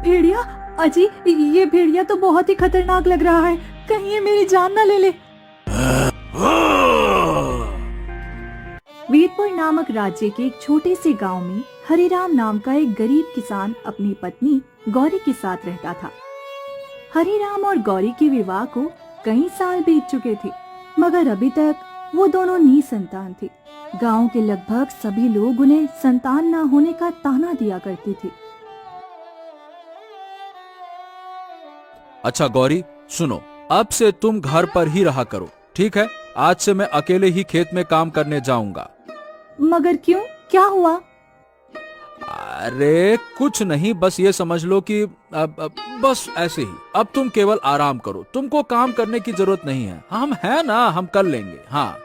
भेड़िया? अजी, ये भेड़िया तो बहुत ही खतरनाक लग रहा है, कहीं ये मेरी जान ना ले ले। वीरपुर नामक राज्य के एक छोटे से गांव में हरिराम नाम का एक गरीब किसान अपनी पत्नी गौरी के साथ रहता था। हरिराम और गौरी के विवाह को कई साल बीत चुके थे, मगर अभी तक वो दोनों निसंतान थे। गांव के लगभग सभी लोग उन्हें संतान न होने का ताना दिया करते थे। अच्छा गौरी, सुनो, अब से तुम घर पर ही रहा करो, ठीक है? आज से मैं अकेले ही खेत में काम करने जाऊंगा। मगर क्यों, क्या हुआ? अरे कुछ नहीं, बस ये समझ लो कि बस ऐसे ही। अब तुम केवल आराम करो, तुमको काम करने की जरूरत नहीं है। हम हैं ना, हम कर लेंगे। हाँ।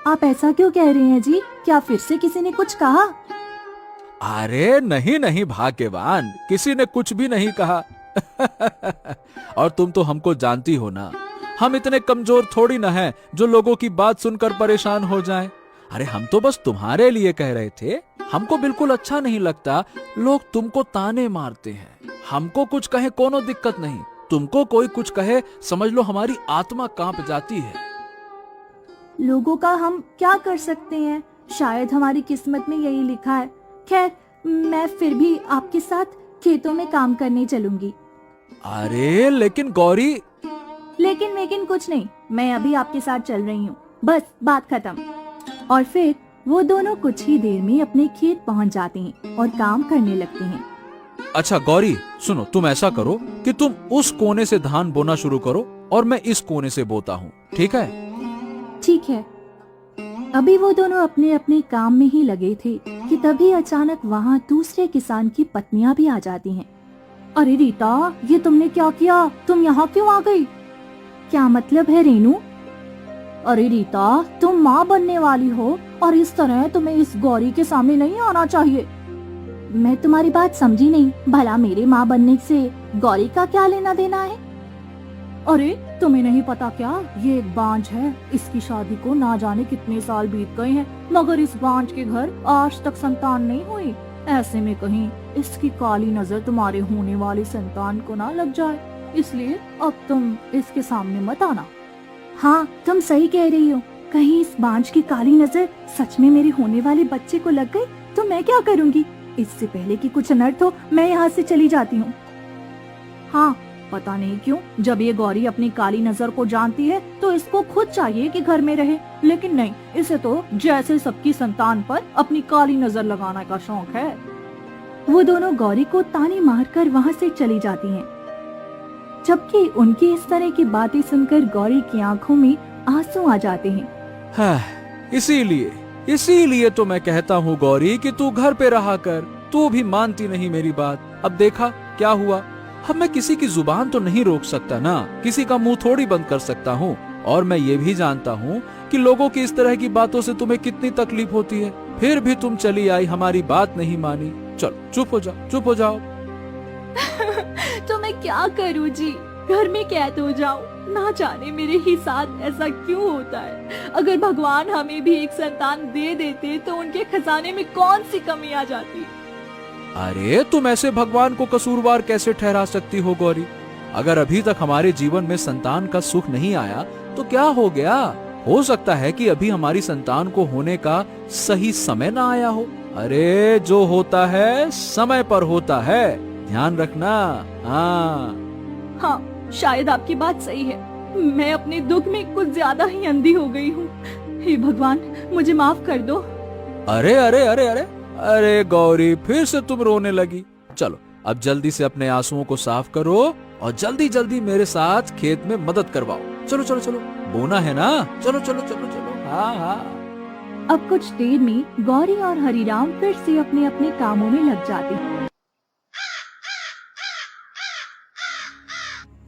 आप ऐसा क्यों कह रहे हैं जी? क्या फिर से किसी ने कुछ कहा? अरे नहीं नहीं भाग्यवान, किसी ने कुछ भी नहीं कहा। और तुम तो हमको जानती हो ना, हम इतने कमजोर थोड़ी ना हैं जो लोगों की बात सुनकर परेशान हो जाएं। अरे हम तो बस तुम्हारे लिए कह रहे थे। हमको बिल्कुल अच्छा नहीं लगता लोग तुमको ताने मारते हैं। हमको कुछ कहे कोनो दिक्कत नहीं, तुमको कोई कुछ कहे समझ लो हमारी आत्मा कांप जाती है। लोगों का हम क्या कर सकते हैं, शायद हमारी किस्मत में यही लिखा है। खैर, मैं फिर भी आपके साथ खेतों में काम करने चलूंगी। अरे लेकिन गौरी। लेकिन कुछ नहीं, मैं अभी आपके साथ चल रही हूँ, बस बात खत्म। और फिर वो दोनों कुछ ही देर में अपने खेत पहुँच जाते हैं और काम करने लगते हैं। अच्छा गौरी सुनो, तुम ऐसा करो कि तुम उस कोने से धान बोना शुरू करो और मैं इस कोने से बोता हूँ, ठीक है? ठीक है। अभी वो दोनों अपने अपने काम में ही लगे थे कि तभी अचानक वहाँ दूसरे किसान की पत्नियां भी आ जाती हैं। अरे रीता, ये तुमने क्या किया? तुम यहाँ क्यों आ गई? क्या मतलब है रेनू? अरे रीता, तुम माँ बनने वाली हो और इस तरह तुम्हें इस गौरी के सामने नहीं आना चाहिए। मैं तुम्हारी बात समझी नहीं, भला मेरे माँ बनने से गौरी का क्या लेना देना है? अरे तुम्हें नहीं पता क्या, ये एक बांझ है, इसकी शादी को ना जाने कितने साल बीत गए हैं, मगर इस बांझ के घर आज तक संतान नहीं हुई। ऐसे में कहीं इसकी काली नजर तुम्हारे होने वाली संतान को ना लग जाए, इसलिए अब तुम इसके सामने मत आना। हाँ, तुम सही कह रही हो, कहीं इस बांझ की काली नजर सच में मेरे होने वाले बच्चे को लग गई तो मैं क्या करूँगी? इससे पहले कि कुछ अनर्थ हो, मैं यहाँ से चली जाती हूँ। हाँ, पता नहीं क्यों जब ये गौरी अपनी काली नजर को जानती है तो इसको खुद चाहिए कि घर में रहे, लेकिन नहीं, इसे तो जैसे सबकी संतान पर अपनी काली नजर लगाने का शौक है। वो दोनों गौरी को ताने मारकर वहाँ से चली जाती हैं, जबकि उनकी इस तरह की बातें सुनकर गौरी की आंखों में आंसू आ जाते हैं। हाँ, इसीलिए तो मैं कहता हूँ गौरी कि तू घर पे रहा कर। तू भी मानती नहीं मेरी बात। अब देखा क्या हुआ। अब मैं किसी की जुबान तो नहीं रोक सकता ना, किसी का मुंह थोड़ी बंद कर सकता हूँ। और मैं ये भी जानता हूँ कि लोगों की इस तरह की बातों से तुम्हें कितनी तकलीफ होती है, फिर भी तुम चली आई, हमारी बात नहीं मानी। चलो चुप हो जाओ। तो मैं क्या करूँ जी, घर में कैद हो जाऊं? ना जाने मेरे ही साथ ऐसा क्यों होता है। अगर भगवान हमें भी एक संतान दे देते तो उनके खजाने में कौन सी कमी आ जाती। अरे तुम ऐसे भगवान को कसूरवार कैसे ठहरा सकती हो गौरी? अगर अभी तक हमारे जीवन में संतान का सुख नहीं आया तो क्या हो गया? हो सकता है कि अभी हमारी संतान को होने का सही समय ना आया हो। अरे जो होता है समय पर होता है, ध्यान रखना। हाँ, शायद आपकी बात सही है। मैं अपने दुख में कुछ ज्यादा ही अंधी हो गई हूँ। हे भगवान, मुझे माफ कर दो। अरे अरे अरे अरे अरे गौरी, फिर से तुम रोने लगी। चलो अब जल्दी से अपने आंसुओं को साफ करो और जल्दी जल्दी मेरे साथ खेत में मदद करवाओ। चलो चलो चलो, बोना है ना? चलो चलो चलो चलो। हाँ। अब कुछ देर में गौरी और हरिराम फिर से अपने अपने कामों में लग जाते हैं।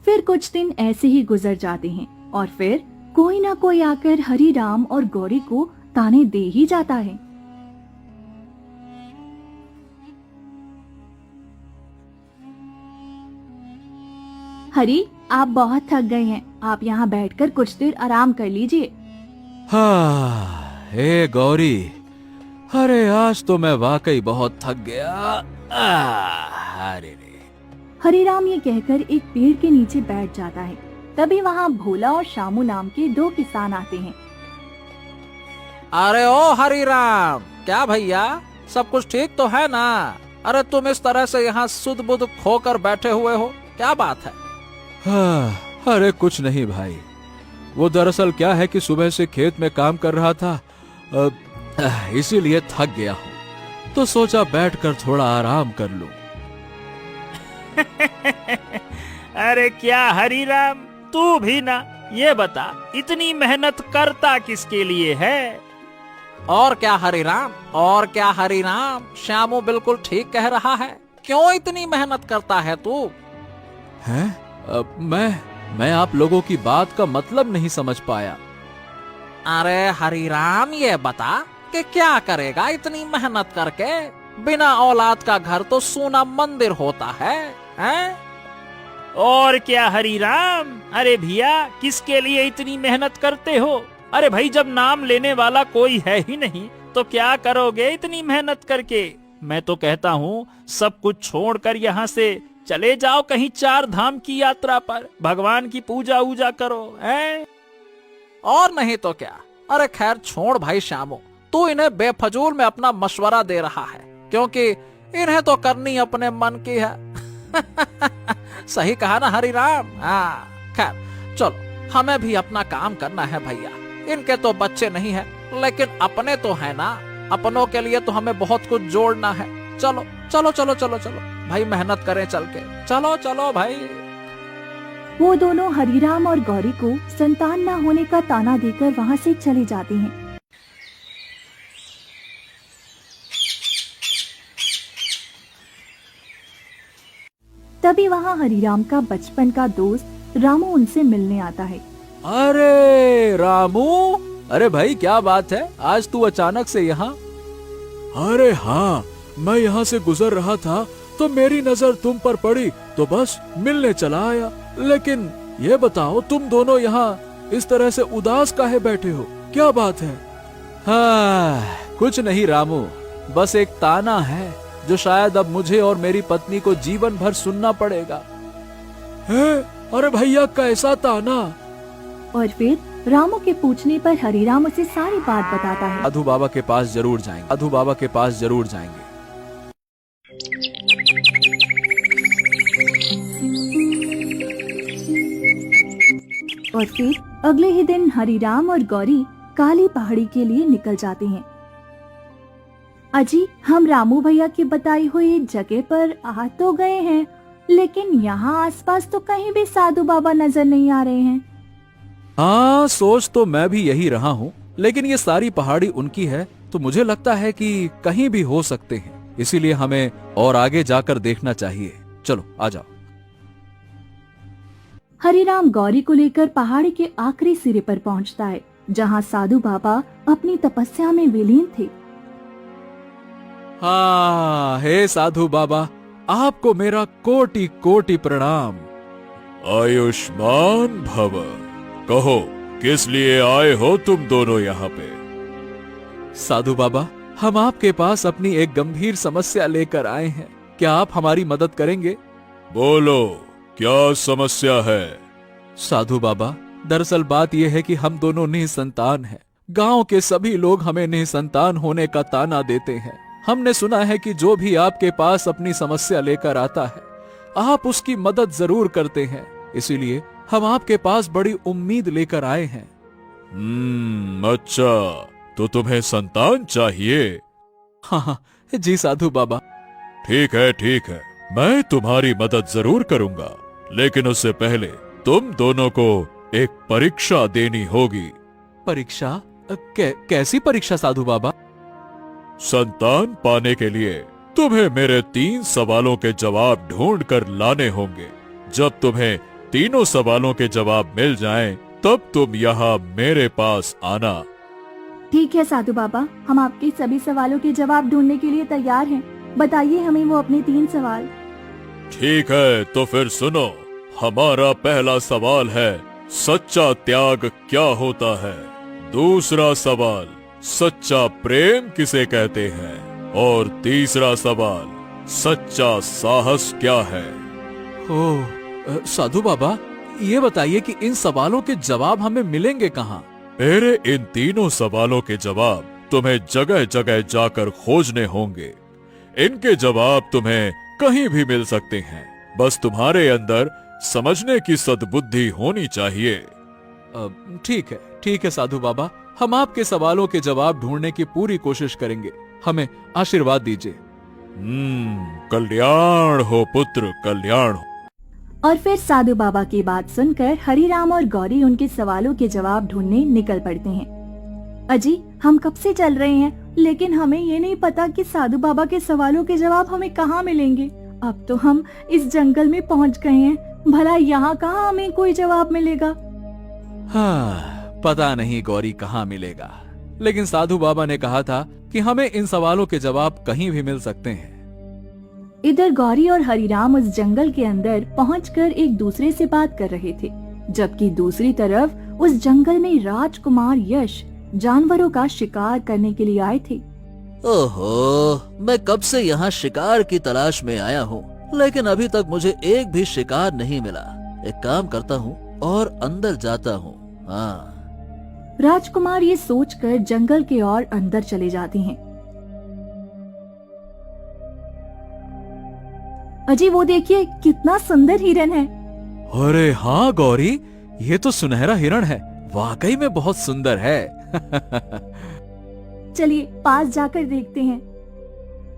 फिर कुछ दिन ऐसे ही गुजर जाते हैं और फिर कोई ना कोई आकर हरिराम और गौरी को ताने दे ही जाता है। हरी, आप बहुत थक गए हैं, आप यहाँ बैठकर कुछ देर आराम कर लीजिए। हाँ, हे गौरी, अरे आज तो मैं वाकई बहुत थक गया। अरे रे। हरिराम ये कहकर एक पेड़ के नीचे बैठ जाता है। तभी वहाँ भोला और शामू नाम के दो किसान आते हैं। अरे ओ हरिराम, क्या भैया, सब कुछ ठीक तो है ना? अरे तुम इस तरह से यहाँ सुध बुध खोकर बैठे हुए हो, क्या बात है? हाँ, अरे कुछ नहीं भाई, वो दरअसल क्या है कि सुबह से खेत में काम कर रहा था, इसीलिए थक गया हूँ, तो सोचा बैठकर थोड़ा आराम कर लूं। अरे क्या हरिराम, तू भी ना, ये बता इतनी मेहनत करता किसके लिए है? और क्या हरिराम, और क्या हरिराम, श्यामू बिल्कुल ठीक कह रहा है। क्यों इतनी मेहनत करता है तू? हैं? मैं आप लोगों की बात का मतलब नहीं समझ पाया। अरे हरिराम, ये बता कि क्या करेगा इतनी मेहनत करके? बिना औलाद का घर तो सूना मंदिर होता है, हैं? और क्या हरिराम, अरे भैया किसके लिए इतनी मेहनत करते हो? अरे भाई, जब नाम लेने वाला कोई है ही नहीं तो क्या करोगे इतनी मेहनत करके? मैं तो कहता हूँ सब कुछ छोड़कर यहाँ से चले जाओ कहीं 4 धाम की यात्रा पर, भगवान की पूजा वूजा करो, हैं? और नहीं तो क्या। अरे खैर छोड़ भाई श्यामू, तू इन्हें बेफजूल में अपना मशवरा दे रहा है, क्योंकि इन्हें तो करनी अपने मन की है। सही कहा ना हरिराम? हाँ, खैर चलो, हमें भी अपना काम करना है भैया। इनके तो बच्चे नहीं है, लेकिन अपने तो है ना, अपनों के लिए तो हमें बहुत कुछ जोड़ना है। चलो चलो चलो चलो चलो भाई, मेहनत करें चल के, चलो चलो भाई। वो दोनों हरिराम और गौरी को संतान न होने का ताना देकर वहाँ से चले जाते हैं। तभी वहाँ हरिराम का बचपन का दोस्त रामू उनसे मिलने आता है। अरे रामू, अरे भाई क्या बात है, आज तू अचानक से यहाँ? अरे हाँ, मैं यहाँ से गुजर रहा था तो मेरी नजर तुम पर पड़ी, तो बस मिलने चला आया। लेकिन ये बताओ, तुम दोनों यहाँ इस तरह से उदास काहे बैठे हो, क्या बात है? हाँ, कुछ नहीं रामू, बस एक ताना है जो शायद अब मुझे और मेरी पत्नी को जीवन भर सुनना पड़ेगा। है? अरे भैया, कैसा ताना? और फिर रामू के पूछने पर हरिराम उसे सारी बात बताता है। साधु बाबा के पास जरूर जाएंगे, साधु बाबा के पास जरूर जाएंगे। और फिर अगले ही दिन हरिराम और गौरी काली पहाड़ी के लिए निकल जाते हैं। अजी, हम रामू भैया की बताई हुई जगह पर आ तो गए हैं, लेकिन यहाँ आसपास तो कहीं भी साधु बाबा नजर नहीं आ रहे हैं। हाँ, सोच तो मैं भी यही रहा हूँ, लेकिन ये सारी पहाड़ी उनकी है, तो मुझे लगता है कि कहीं भी हो सकते हैं, इसीलिए हमें और आगे जाकर देखना चाहिए। चलो आ जाओ। हरिराम गौरी को लेकर पहाड़ी के आखिरी सिरे पर पहुंचता है, जहां साधु बाबा अपनी तपस्या में विलीन थे। हाँ, हे साधु बाबा, आपको मेरा कोटि कोटि प्रणाम। आयुष्मान भव। कहो, किस लिए आए हो तुम दोनों यहाँ पे? साधु बाबा, हम आपके पास अपनी एक गंभीर समस्या लेकर आए हैं, क्या आप हमारी मदद करेंगे? बोलो, क्या समस्या है? साधु बाबा, दरअसल बात यह है कि हम दोनों निसंतान हैं। गांव के सभी लोग हमें निसंतान होने का ताना देते हैं। हमने सुना है कि जो भी आपके पास अपनी समस्या लेकर आता है, आप उसकी मदद जरूर करते हैं, इसीलिए हम आपके पास बड़ी उम्मीद लेकर आए हैं। अच्छा, तो तुम्हें संतान चाहिए? हाँ हाँ जी साधु बाबा। ठीक है, ठीक है, मैं तुम्हारी मदद जरूर करूंगा, लेकिन उससे पहले तुम दोनों को एक परीक्षा देनी होगी। परीक्षा? कैसी परीक्षा साधु बाबा? संतान पाने के लिए तुम्हें मेरे 3 सवालों के जवाब ढूंढ कर लाने होंगे। जब तुम्हें तीनों सवालों के जवाब मिल जाएं, तब तुम यहाँ मेरे पास आना। ठीक है साधु बाबा, हम आपके सभी सवालों के जवाब ढूंढने के लिए तैयार हैं। बताइए हमें वो अपने 3 सवाल। ठीक है, तो फिर सुनो। हमारा पहला सवाल है, सच्चा त्याग क्या होता है? दूसरा सवाल, सच्चा प्रेम किसे कहते हैं? और तीसरा सवाल, सच्चा साहस क्या है? साधु बाबा, ये बताइए कि इन सवालों के जवाब हमें मिलेंगे कहाँ? मेरे इन तीनों सवालों के जवाब तुम्हें जगह जगह जाकर खोजने होंगे। इनके जवाब तुम्हें कहीं भी मिल सकते हैं, बस तुम्हारे अंदर समझने की सद्बुद्धि होनी चाहिए। ठीक है साधु बाबा, हम आपके सवालों के जवाब ढूंढने की पूरी कोशिश करेंगे। हमें आशीर्वाद दीजिए। कल्याण हो पुत्र, कल्याण हो। और फिर साधु बाबा की बात सुनकर हरिराम और गौरी उनके सवालों के जवाब ढूंढने निकल पड़ते हैं। अजी, हम कब से चल रहे हैं, लेकिन हमें ये नहीं पता कि साधु बाबा के सवालों के जवाब हमें कहाँ मिलेंगे। अब तो हम इस जंगल में पहुँच गए हैं, भला यहाँ कहाँ हमें कोई जवाब मिलेगा? हाँ, पता नहीं गौरी कहाँ मिलेगा, लेकिन साधु बाबा ने कहा था कि हमें इन सवालों के जवाब कहीं भी मिल सकते हैं। इधर गौरी और हरिराम उस जंगल के अंदर पहुंचकर एक दूसरे से बात कर रहे थे, जबकि दूसरी तरफ उस जंगल में राजकुमार यश जानवरों का शिकार करने के लिए आए थे। ओहो, मैं कब से यहाँ शिकार की तलाश में आया हूँ, लेकिन अभी तक मुझे एक भी शिकार नहीं मिला। एक काम करता हूँ और अंदर जाता हूँ। हाँ। राजकुमार ये सोचकर जंगल के और अंदर चले जाते हैं। अजी, वो देखिए, कितना सुंदर हिरन है। अरे हाँ गौरी, ये तो सुनहरा हिरण है, वाकई में बहुत सुंदर है। चलिए पास जाकर देखते हैं।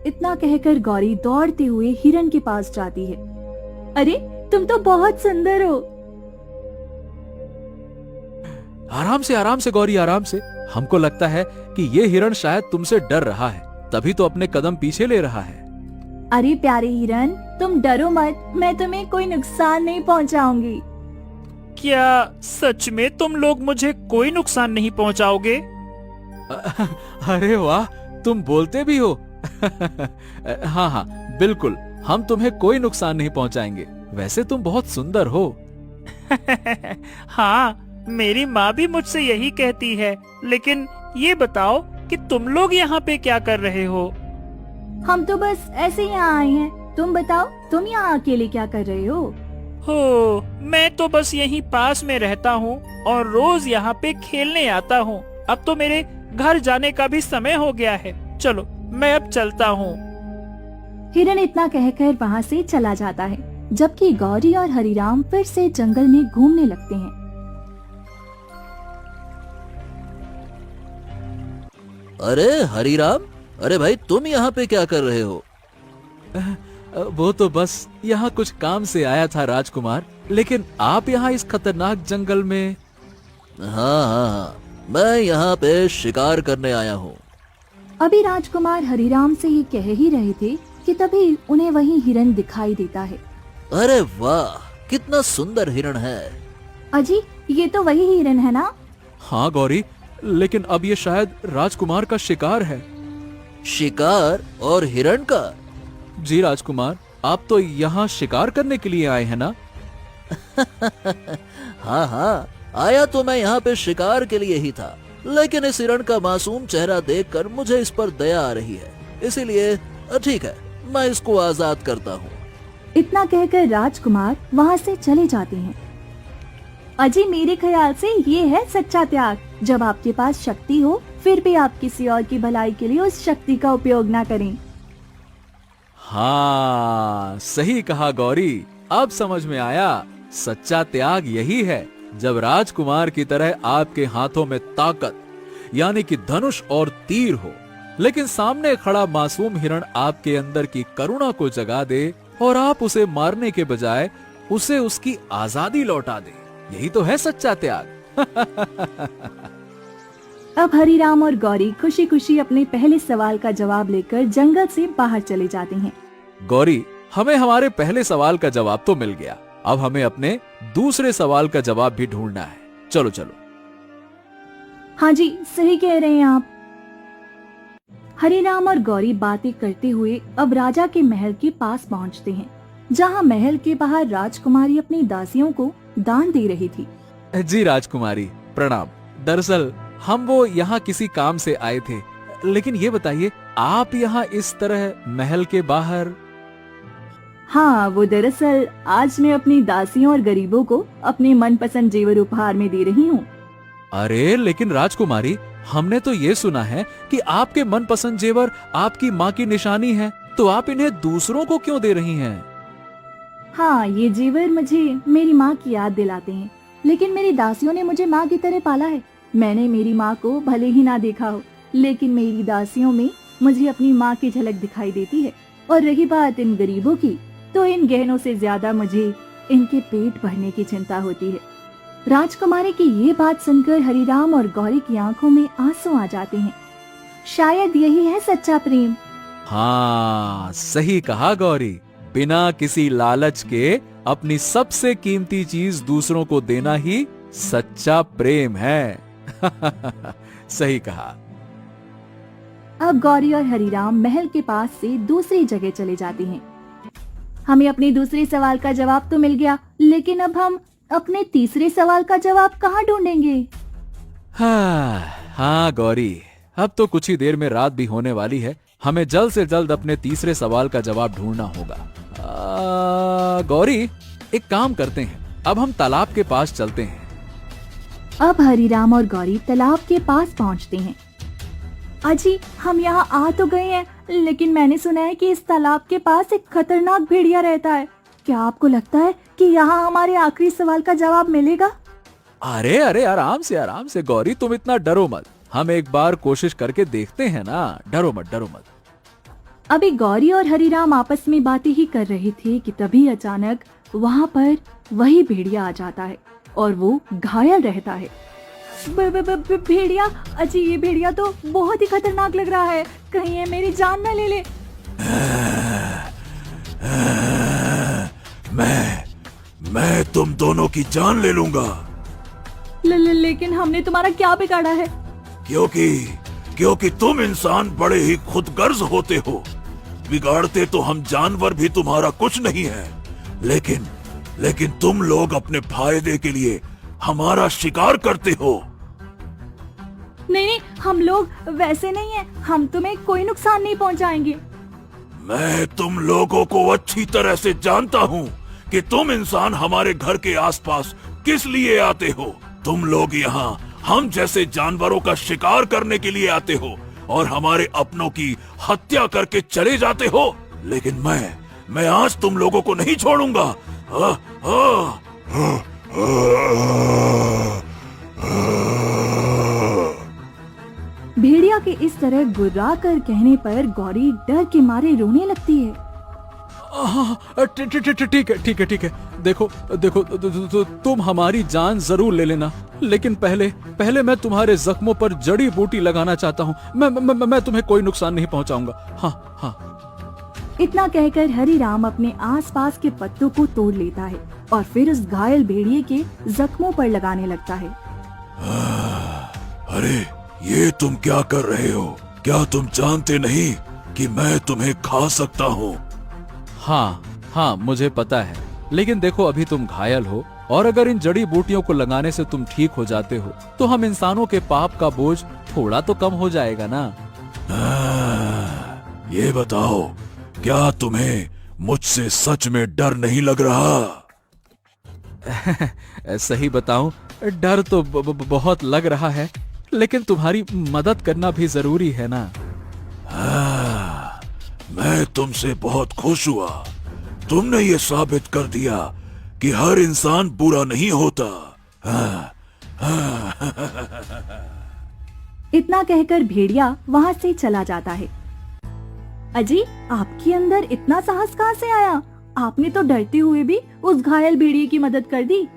इतना कहकर गौरी दौड़ते हुए हिरन के पास जाती है। अरे, तुम तो बहुत सुंदर हो। आराम से गौरी, आराम से। हमको लगता है कि ये हिरण शायद तुमसे डर रहा है, तभी तो अपने कदम पीछे ले रहा है। अरे प्यारे हिरन, तुम डरो मत, मैं तुम्हें कोई नुकसान नहीं पहुंचाऊंगी। क्या सच में तुम लोग मुझे कोई नुकसान नहीं पहुंचाओगे? अरे वाह, तुम बोलते भी हो। हाँ हाँ, बिल्कुल, हम तुम्हें कोई नुकसान नहीं पहुंचाएंगे। वैसे तुम बहुत सुंदर हो। हाँ, मेरी माँ भी मुझसे यही कहती है। लेकिन ये बताओ कि तुम लोग यहाँ पे क्या कर रहे हो? हम तो बस ऐसे ही यहाँ आए हैं। तुम बताओ, तुम यहाँ अकेले क्या कर रहे हो? हो, मैं तो बस यहीं पास में रहता हूँ और रोज यहाँ पे खेलने आता हूँ। अब तो मेरे घर जाने का भी समय हो गया है। चलो, मैं अब चलता हूँ। हिरन इतना कहकर वहाँ से चला जाता है, जबकि गौरी और हरिराम फिर से जंगल में घूमने लगते हैं। अरे हरिराम, अरे भाई, तुम यहाँ पे क्या कर रहे हो? वो तो बस यहाँ कुछ काम से आया था राजकुमार, लेकिन आप यहाँ इस खतरनाक जंगल में? हाँ, मैं यहाँ पे शिकार करने आया हूँ। अभी राजकुमार हरिराम से ये कह ही रहे थे कि तभी उन्हें वही हिरन दिखाई देता है। अरे वाह, कितना सुंदर हिरण है। अजी, ये तो वही हिरन है ना? हाँ गौरी, लेकिन अब ये शायद राजकुमार का शिकार है। शिकार और हिरण का? जी राजकुमार, आप तो यहाँ शिकार करने के लिए आए हैं ना? हाँ हाँ, आया तो मैं यहाँ पे शिकार के लिए ही था, लेकिन इस हिरण का मासूम चेहरा देखकर मुझे इस पर दया आ रही है, इसीलिए ठीक है, मैं इसको आजाद करता हूँ। इतना कहकर राजकुमार वहाँ से चले जाते हैं। अजी, मेरे ख्याल से ये है सच्चा त्याग। जब आपके पास शक्ति हो, फिर भी आप किसी और की भलाई के लिए उस शक्ति का उपयोग ना करें। हाँ, सही कहा गौरी, अब समझ में आया। सच्चा त्याग यही है, जब राजकुमार की तरह आपके हाथों में ताकत यानी कि धनुष और तीर हो, लेकिन सामने खड़ा मासूम हिरण आपके अंदर की करुणा को जगा दे और आप उसे मारने के बजाय उसे उसकी आजादी लौटा दे। यही तो है सच्चा त्याग। अब हरिराम और गौरी खुशी खुशी अपने पहले सवाल का जवाब लेकर जंगल से बाहर चले जाते हैं। गौरी, हमें हमारे पहले सवाल का जवाब तो मिल गया, अब हमें अपने दूसरे सवाल का जवाब भी ढूंढना है। चलो चलो। हाँ जी, सही कह रहे हैं आप। हरिराम और गौरी बातें करते हुए अब राजा के महल के पास पहुंचते हैं। जहाँ महल के बाहर राजकुमारी अपनी दासियों को दान दे रही थी। जी राजकुमारी, प्रणाम। दरअसल हम वो यहाँ किसी काम से आए थे, लेकिन ये बताइए आप यहाँ इस तरह महल के बाहर? हाँ, वो दरअसल आज मैं अपनी दासियों और गरीबों को अपने मनपसंद जेवर उपहार में दे रही हूँ। अरे लेकिन राजकुमारी, हमने तो ये सुना है कि आपके मनपसंद जेवर आपकी माँ की निशानी है, तो आप इन्हें दूसरों को क्यों दे रही हैं? हाँ, ये जेवर मुझे मेरी माँ की याद दिलाते हैं, लेकिन मेरी दासियों ने मुझे माँ की तरह पाला है। मैंने मेरी माँ को भले ही ना देखा हो, लेकिन मेरी दासियों में मुझे अपनी माँ की झलक दिखाई देती है। और रही बात इन गरीबों की, तो इन गहनों से ज्यादा मुझे इनके पेट भरने की चिंता होती है। राजकुमारी की ये बात सुनकर हरिराम और गौरी की आंखों में आंसू आ जाते हैं। शायद यही है सच्चा प्रेम। हाँ, सही कहा गौरी। बिना किसी लालच के अपनी सबसे कीमती चीज दूसरों को देना ही सच्चा प्रेम है। सही कहा। अब गौरी और हरिराम महल के पास से दूसरी जगह चले जाते हैं। हमें अपने दूसरे सवाल का जवाब तो मिल गया, लेकिन अब हम अपने तीसरे सवाल का जवाब कहाँ ढूंढेंगे? हाँ गौरी, अब तो कुछ ही देर में रात भी होने वाली है। हमें जल्द से जल्द अपने तीसरे सवाल का जवाब ढूंढना होगा। गौरी, एक काम करते हैं, अब हम तालाब के पास चलते हैं। अब हरिराम और गौरी तालाब के पास पहुंचते हैं। अजी, हम यहाँ आ तो गए हैं, लेकिन मैंने सुना है कि इस तालाब के पास एक खतरनाक भेड़िया रहता है। क्या आपको लगता है कि यहाँ हमारे आखिरी सवाल का जवाब मिलेगा? अरे अरे, आराम से गौरी, तुम इतना डरो मत। हम एक बार कोशिश करके देखते हैं ना। डरो मत। अभी गौरी और हरिराम आपस में बातें ही कर रहे थे कि तभी अचानक वहाँ पर वही भेड़िया आ जाता है और वो घायल रहता है। भेड़िया? अजी, ये भेड़िया तो बहुत ही खतरनाक लग रहा है, कहीं ये मेरी जान न ले ले। मैं तुम दोनों की जान ले लूंगा। लेकिन हमने तुम्हारा क्या बिगाड़ा है? क्योंकि तुम इंसान बड़े ही खुदगर्ज होते हो। बिगाड़ते तो हम जानवर भी तुम्हारा कुछ नहीं है, लेकिन तुम लोग अपने फायदे के लिए हमारा शिकार करते हो। नहीं, हम लोग वैसे नहीं हैं। हम तुम्हें कोई नुकसान नहीं पहुंचाएंगे। मैं तुम लोगों को अच्छी तरह से जानता हूँ कि तुम इंसान हमारे घर के आसपास किस लिए आते हो। तुम लोग यहाँ हम जैसे जानवरों का शिकार करने के लिए आते हो और हमारे अपनों की हत्या करके चले जाते हो। लेकिन मैं आज तुम लोगों को नहीं छोड़ूंगा। भेड़िया के इस तरह गुर्रा कर कहने पर गौरी डर के मारे रोने लगती है। ठीक है। देखो, तुम हमारी जान जरूर ले लेना, लेकिन पहले मैं तुम्हारे जख्मों पर जड़ी बूटी लगाना चाहता हूँ। मैं तुम्हें कोई नुकसान नहीं पहुँचाऊंगा। हाँ। इतना कहकर हरिराम अपने आसपास के पत्तों को तोड़ लेता है और फिर उस घायल भेड़िए के जख्मों पर लगाने लगता है। अरे, ये तुम क्या कर रहे हो? क्या तुम जानते नहीं कि मैं तुम्हें खा सकता हूँ? हाँ, मुझे पता है, लेकिन देखो अभी तुम घायल हो, और अगर इन जड़ी बूटियों को लगाने से तुम ठीक हो जाते हो तो हम इंसानों के पाप का बोझ थोड़ा तो कम हो जाएगा ना। ये बताओ, क्या तुम्हें मुझसे सच में डर नहीं लग रहा? सही बताऊं, डर तो बहुत लग रहा है, लेकिन तुम्हारी मदद करना भी जरूरी है ना। मैं तुमसे बहुत खुश हुआ। तुमने ये साबित कर दिया कि हर इंसान बुरा नहीं होता। इतना कहकर भेड़िया वहाँ से चला जाता है। अजी, आपके अंदर इतना साहस कहाँ से आया? आपने तो डरते हुए भी उस घायल भेड़िए की मदद कर दी।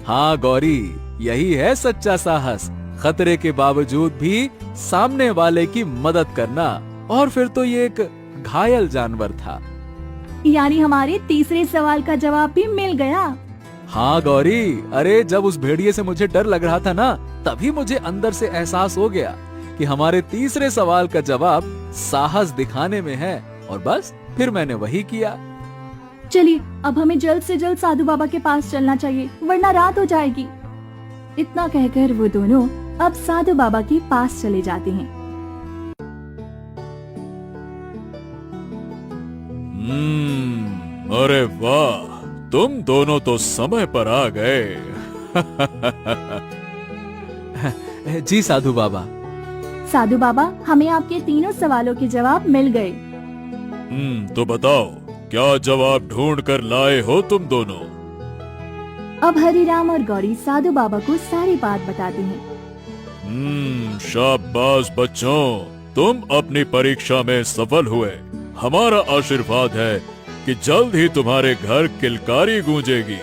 हाँ गौरी, यही है सच्चा साहस। खतरे के बावजूद भी सामने वाले की मदद करना, और फिर तो ये एक घायल जानवर था। यानी हमारे तीसरे सवाल का जवाब भी मिल गया। हाँ गौरी, अरे जब उस भेड़िए से मुझे डर लग रहा था ना, तभी मुझे अंदर से एहसास हो गया कि हमारे तीसरे सवाल का जवाब साहस दिखाने में है। और बस फिर मैंने वही किया। चलिए अब हमें जल्द से जल्द साधु बाबा के पास चलना चाहिए, वरना रात हो जाएगी। इतना कहकर वो दोनों अब साधु बाबा के पास चले जाते हैं। अरे वाह, तुम दोनों तो समय पर आ गए। जी साधु बाबा। साधु बाबा, हमें आपके तीनों सवालों के जवाब मिल गए। तो बताओ, क्या जवाब ढूंढ कर लाए हो तुम दोनों? अब हरिराम और गौरी साधु बाबा को सारी बात बताते हैं। शाबाश बच्चों, तुम अपनी परीक्षा में सफल हुए। हमारा आशीर्वाद है कि जल्द ही तुम्हारे घर किलकारी गूंजेगी।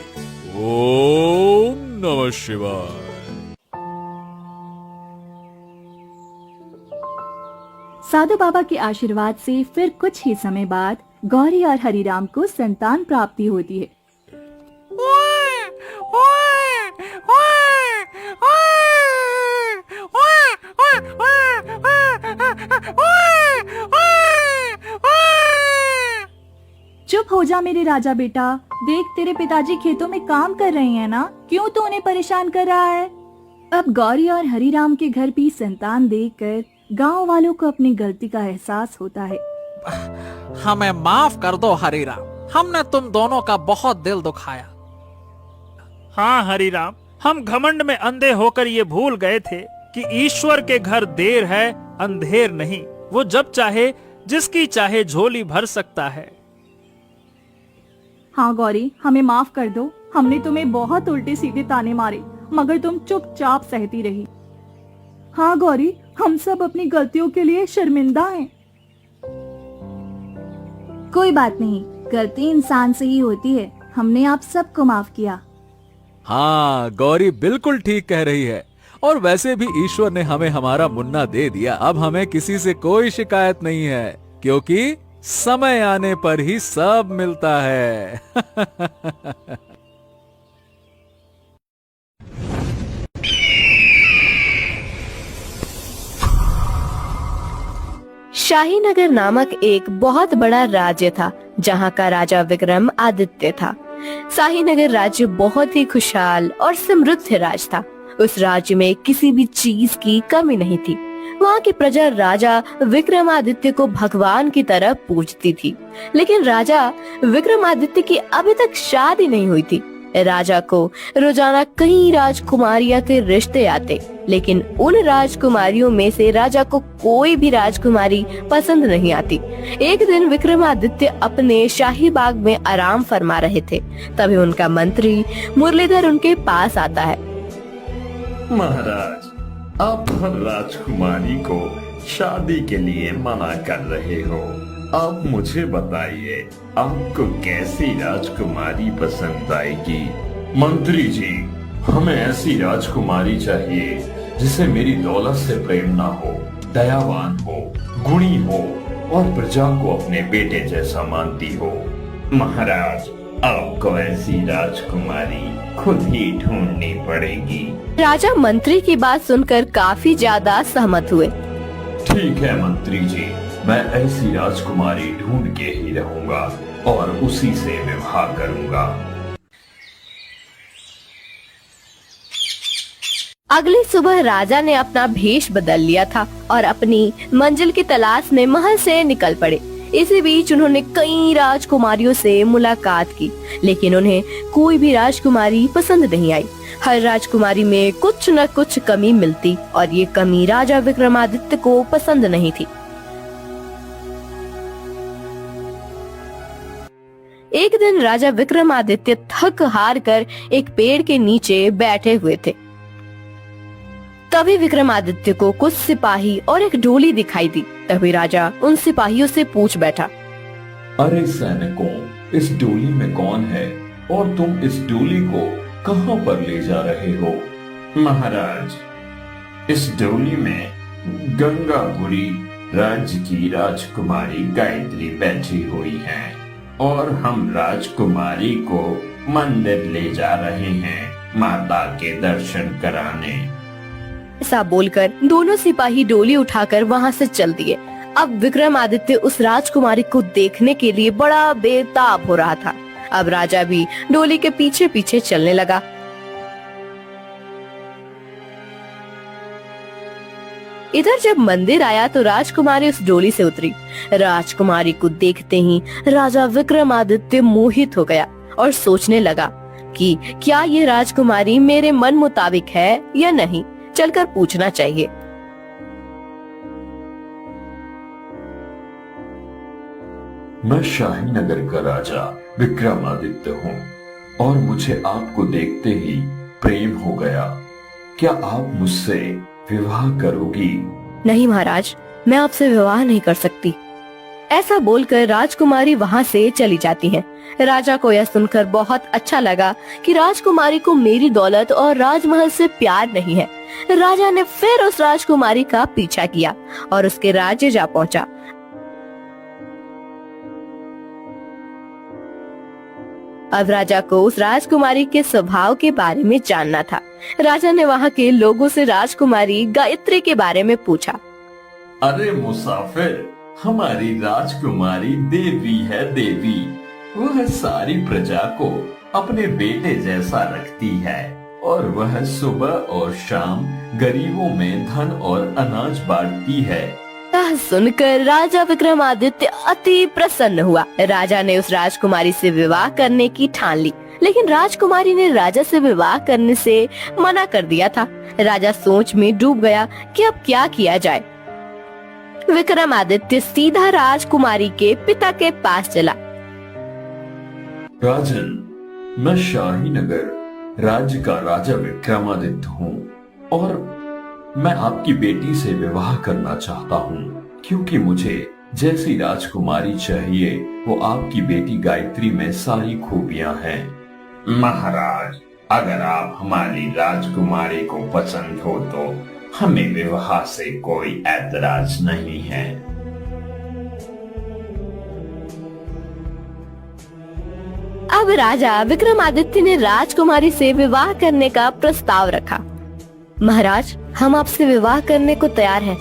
ओम नमः शिवाय। साधु बाबा के आशीर्वाद से फिर कुछ ही समय बाद गौरी और हरिराम को संतान प्राप्ति होती है। चुप हो जा मेरे राजा बेटा, देख तेरे पिताजी खेतों में काम कर रहे हैं ना, क्यों तू उन्हें परेशान कर रहा है। अब गौरी और हरिराम के घर भी संतान देखकर गांव वालों को अपनी गलती का एहसास होता है। हमें माफ कर दो हरिराम, हमने तुम दोनों का बहुत दिल दुखाया। हाँ हरिराम, हम घमंड में अंधे होकर ये भूल गए थे कि ईश्वर के घर देर है अंधेर नहीं। वो जब चाहे जिसकी चाहे झोली भर सकता है। हाँ गौरी, हमें माफ कर दो, हमने तुम्हें बहुत उल्टे सीधे ताने मारे, मगर तुम चुपचाप सहती रही। हाँ गौरी, हम सब अपनी गलतियों के लिए शर्मिंदा हैं। कोई बात नहीं, गलती इंसान से ही होती है, हमने आप सबको माफ किया। हाँ, गौरी बिल्कुल ठीक कह रही है। और वैसे भी ईश्वर ने हमें हमारा मुन्ना दे दिया। अब हमें किसी से कोई शिकायत नहीं है, क्योंकि समय आने पर ही सब मिलता है। शाहीनगर नामक एक बहुत बड़ा राज्य था, जहाँ का राजा विक्रम आदित्य था। शाहीनगर राज्य बहुत ही खुशहाल और समृद्ध राज था। उस राज्य में किसी भी चीज की कमी नहीं थी। वहाँ की प्रजा राजा विक्रमादित्य को भगवान की तरह पूजती थी। लेकिन राजा विक्रमादित्य की अभी तक शादी नहीं हुई थी। राजा को रोजाना कई राजकुमारियां के रिश्ते आते, लेकिन उन राजकुमारियों में से राजा को कोई भी राजकुमारी पसंद नहीं आती। एक दिन विक्रमादित्य अपने शाही बाग में आराम फरमा रहे थे। तभी उनका मंत्री मुरलीधर उनके पास आता है। महाराज, आप हर राजकुमारी को शादी के लिए मना कर रहे हो। अब मुझे बताइए, आपको कैसी राजकुमारी पसंद आएगी? मंत्री जी, हमें ऐसी राजकुमारी चाहिए जिसे मेरी दौलत से प्रेम ना हो, दयावान हो, गुणी हो और प्रजा को अपने बेटे जैसा मानती हो। महाराज, आपको ऐसी राजकुमारी खुद ही ढूंढनी पड़ेगी। राजा मंत्री की बात सुनकर काफी ज्यादा सहमत हुए। ठीक है मंत्री जी, मैं ऐसी राजकुमारी ढूंढ के ही रहूंगा और उसी से विवाह करूंगा। अगली सुबह राजा ने अपना भेष बदल लिया था और अपनी मंजिल की तलाश में महल से निकल पड़े। इसी बीच उन्होंने कई राजकुमारियों से मुलाकात की, लेकिन उन्हें कोई भी राजकुमारी पसंद नहीं आई। हर राजकुमारी में कुछ न कुछ कमी मिलती और ये कमी राजा विक्रमादित्य को पसंद नहीं थी। एक दिन राजा विक्रमादित्य थक हार कर एक पेड़ के नीचे बैठे हुए थे। तभी विक्रमादित्य को कुछ सिपाही और एक डोली दिखाई दी। तभी राजा उन सिपाहियों से पूछ बैठा, अरे सैनिकों, इस डोली में कौन है और तुम इस डोली को कहां पर ले जा रहे हो? महाराज, इस डोली में गंगापुरी राज्य की राजकुमारी गायत्री बैठी हुई है और हम राजकुमारी को मंदिर ले जा रहे हैं माता के दर्शन कराने। ऐसा बोलकर दोनों सिपाही डोली उठाकर वहां से चल दिए। अब विक्रमादित्य उस राजकुमारी को देखने के लिए बड़ा बेताब हो रहा था। अब राजा भी डोली के पीछे पीछे चलने लगा। इधर जब मंदिर आया तो राजकुमारी उस डोली से उतरी। राजकुमारी को देखते ही राजा विक्रमादित्य मोहित हो गया और सोचने लगा कि क्या ये राजकुमारी मेरे मन मुताबिक है या नहीं, चलकर पूछना चाहिए। मैं शाही नगर का राजा विक्रमादित्य हूँ और मुझे आपको देखते ही प्रेम हो गया। क्या आप मुझसे विवाह करोगी? नहीं महाराज, मैं आपसे विवाह नहीं कर सकती। ऐसा बोलकर राजकुमारी वहाँ से चली जाती है। राजा को यह सुनकर बहुत अच्छा लगा कि राजकुमारी को मेरी दौलत और राजमहल से प्यार नहीं है। राजा ने फिर उस राजकुमारी का पीछा किया और उसके राज्य जा पहुँचा। अब राजा को उस राजकुमारी के स्वभाव के बारे में जानना था। राजा ने वहाँ के लोगों से राजकुमारी गायत्री के बारे में पूछा। अरे मुसाफिर, हमारी राजकुमारी देवी है देवी। वह सारी प्रजा को अपने बेटे जैसा रखती है और वह सुबह और शाम गरीबों में धन और अनाज बांटती है। यह सुनकर राजा विक्रमादित्य अति प्रसन्न हुआ। राजा ने उस राजकुमारी से विवाह करने की ठान ली, लेकिन राजकुमारी ने राजा से विवाह करने से मना कर दिया था। राजा सोच में डूब गया कि अब क्या किया जाए। विक्रमादित्य सीधा राजकुमारी के पिता के पास चला। राजन, मैं शाही नगर राज्य का राजा विक्रमादित्य हूँ और मैं आपकी बेटी से विवाह करना चाहता हूँ, क्योंकि मुझे जैसी राजकुमारी चाहिए वो आपकी बेटी गायत्री में सारी खूबियाँ हैं। महाराज, अगर आप हमारी राजकुमारी को पसंद हो तो हमें विवाह से कोई ऐतराज नहीं है। अब राजा विक्रमादित्य ने राजकुमारी से विवाह करने का प्रस्ताव रखा। महाराज, हम आपसे विवाह करने को तैयार हैं,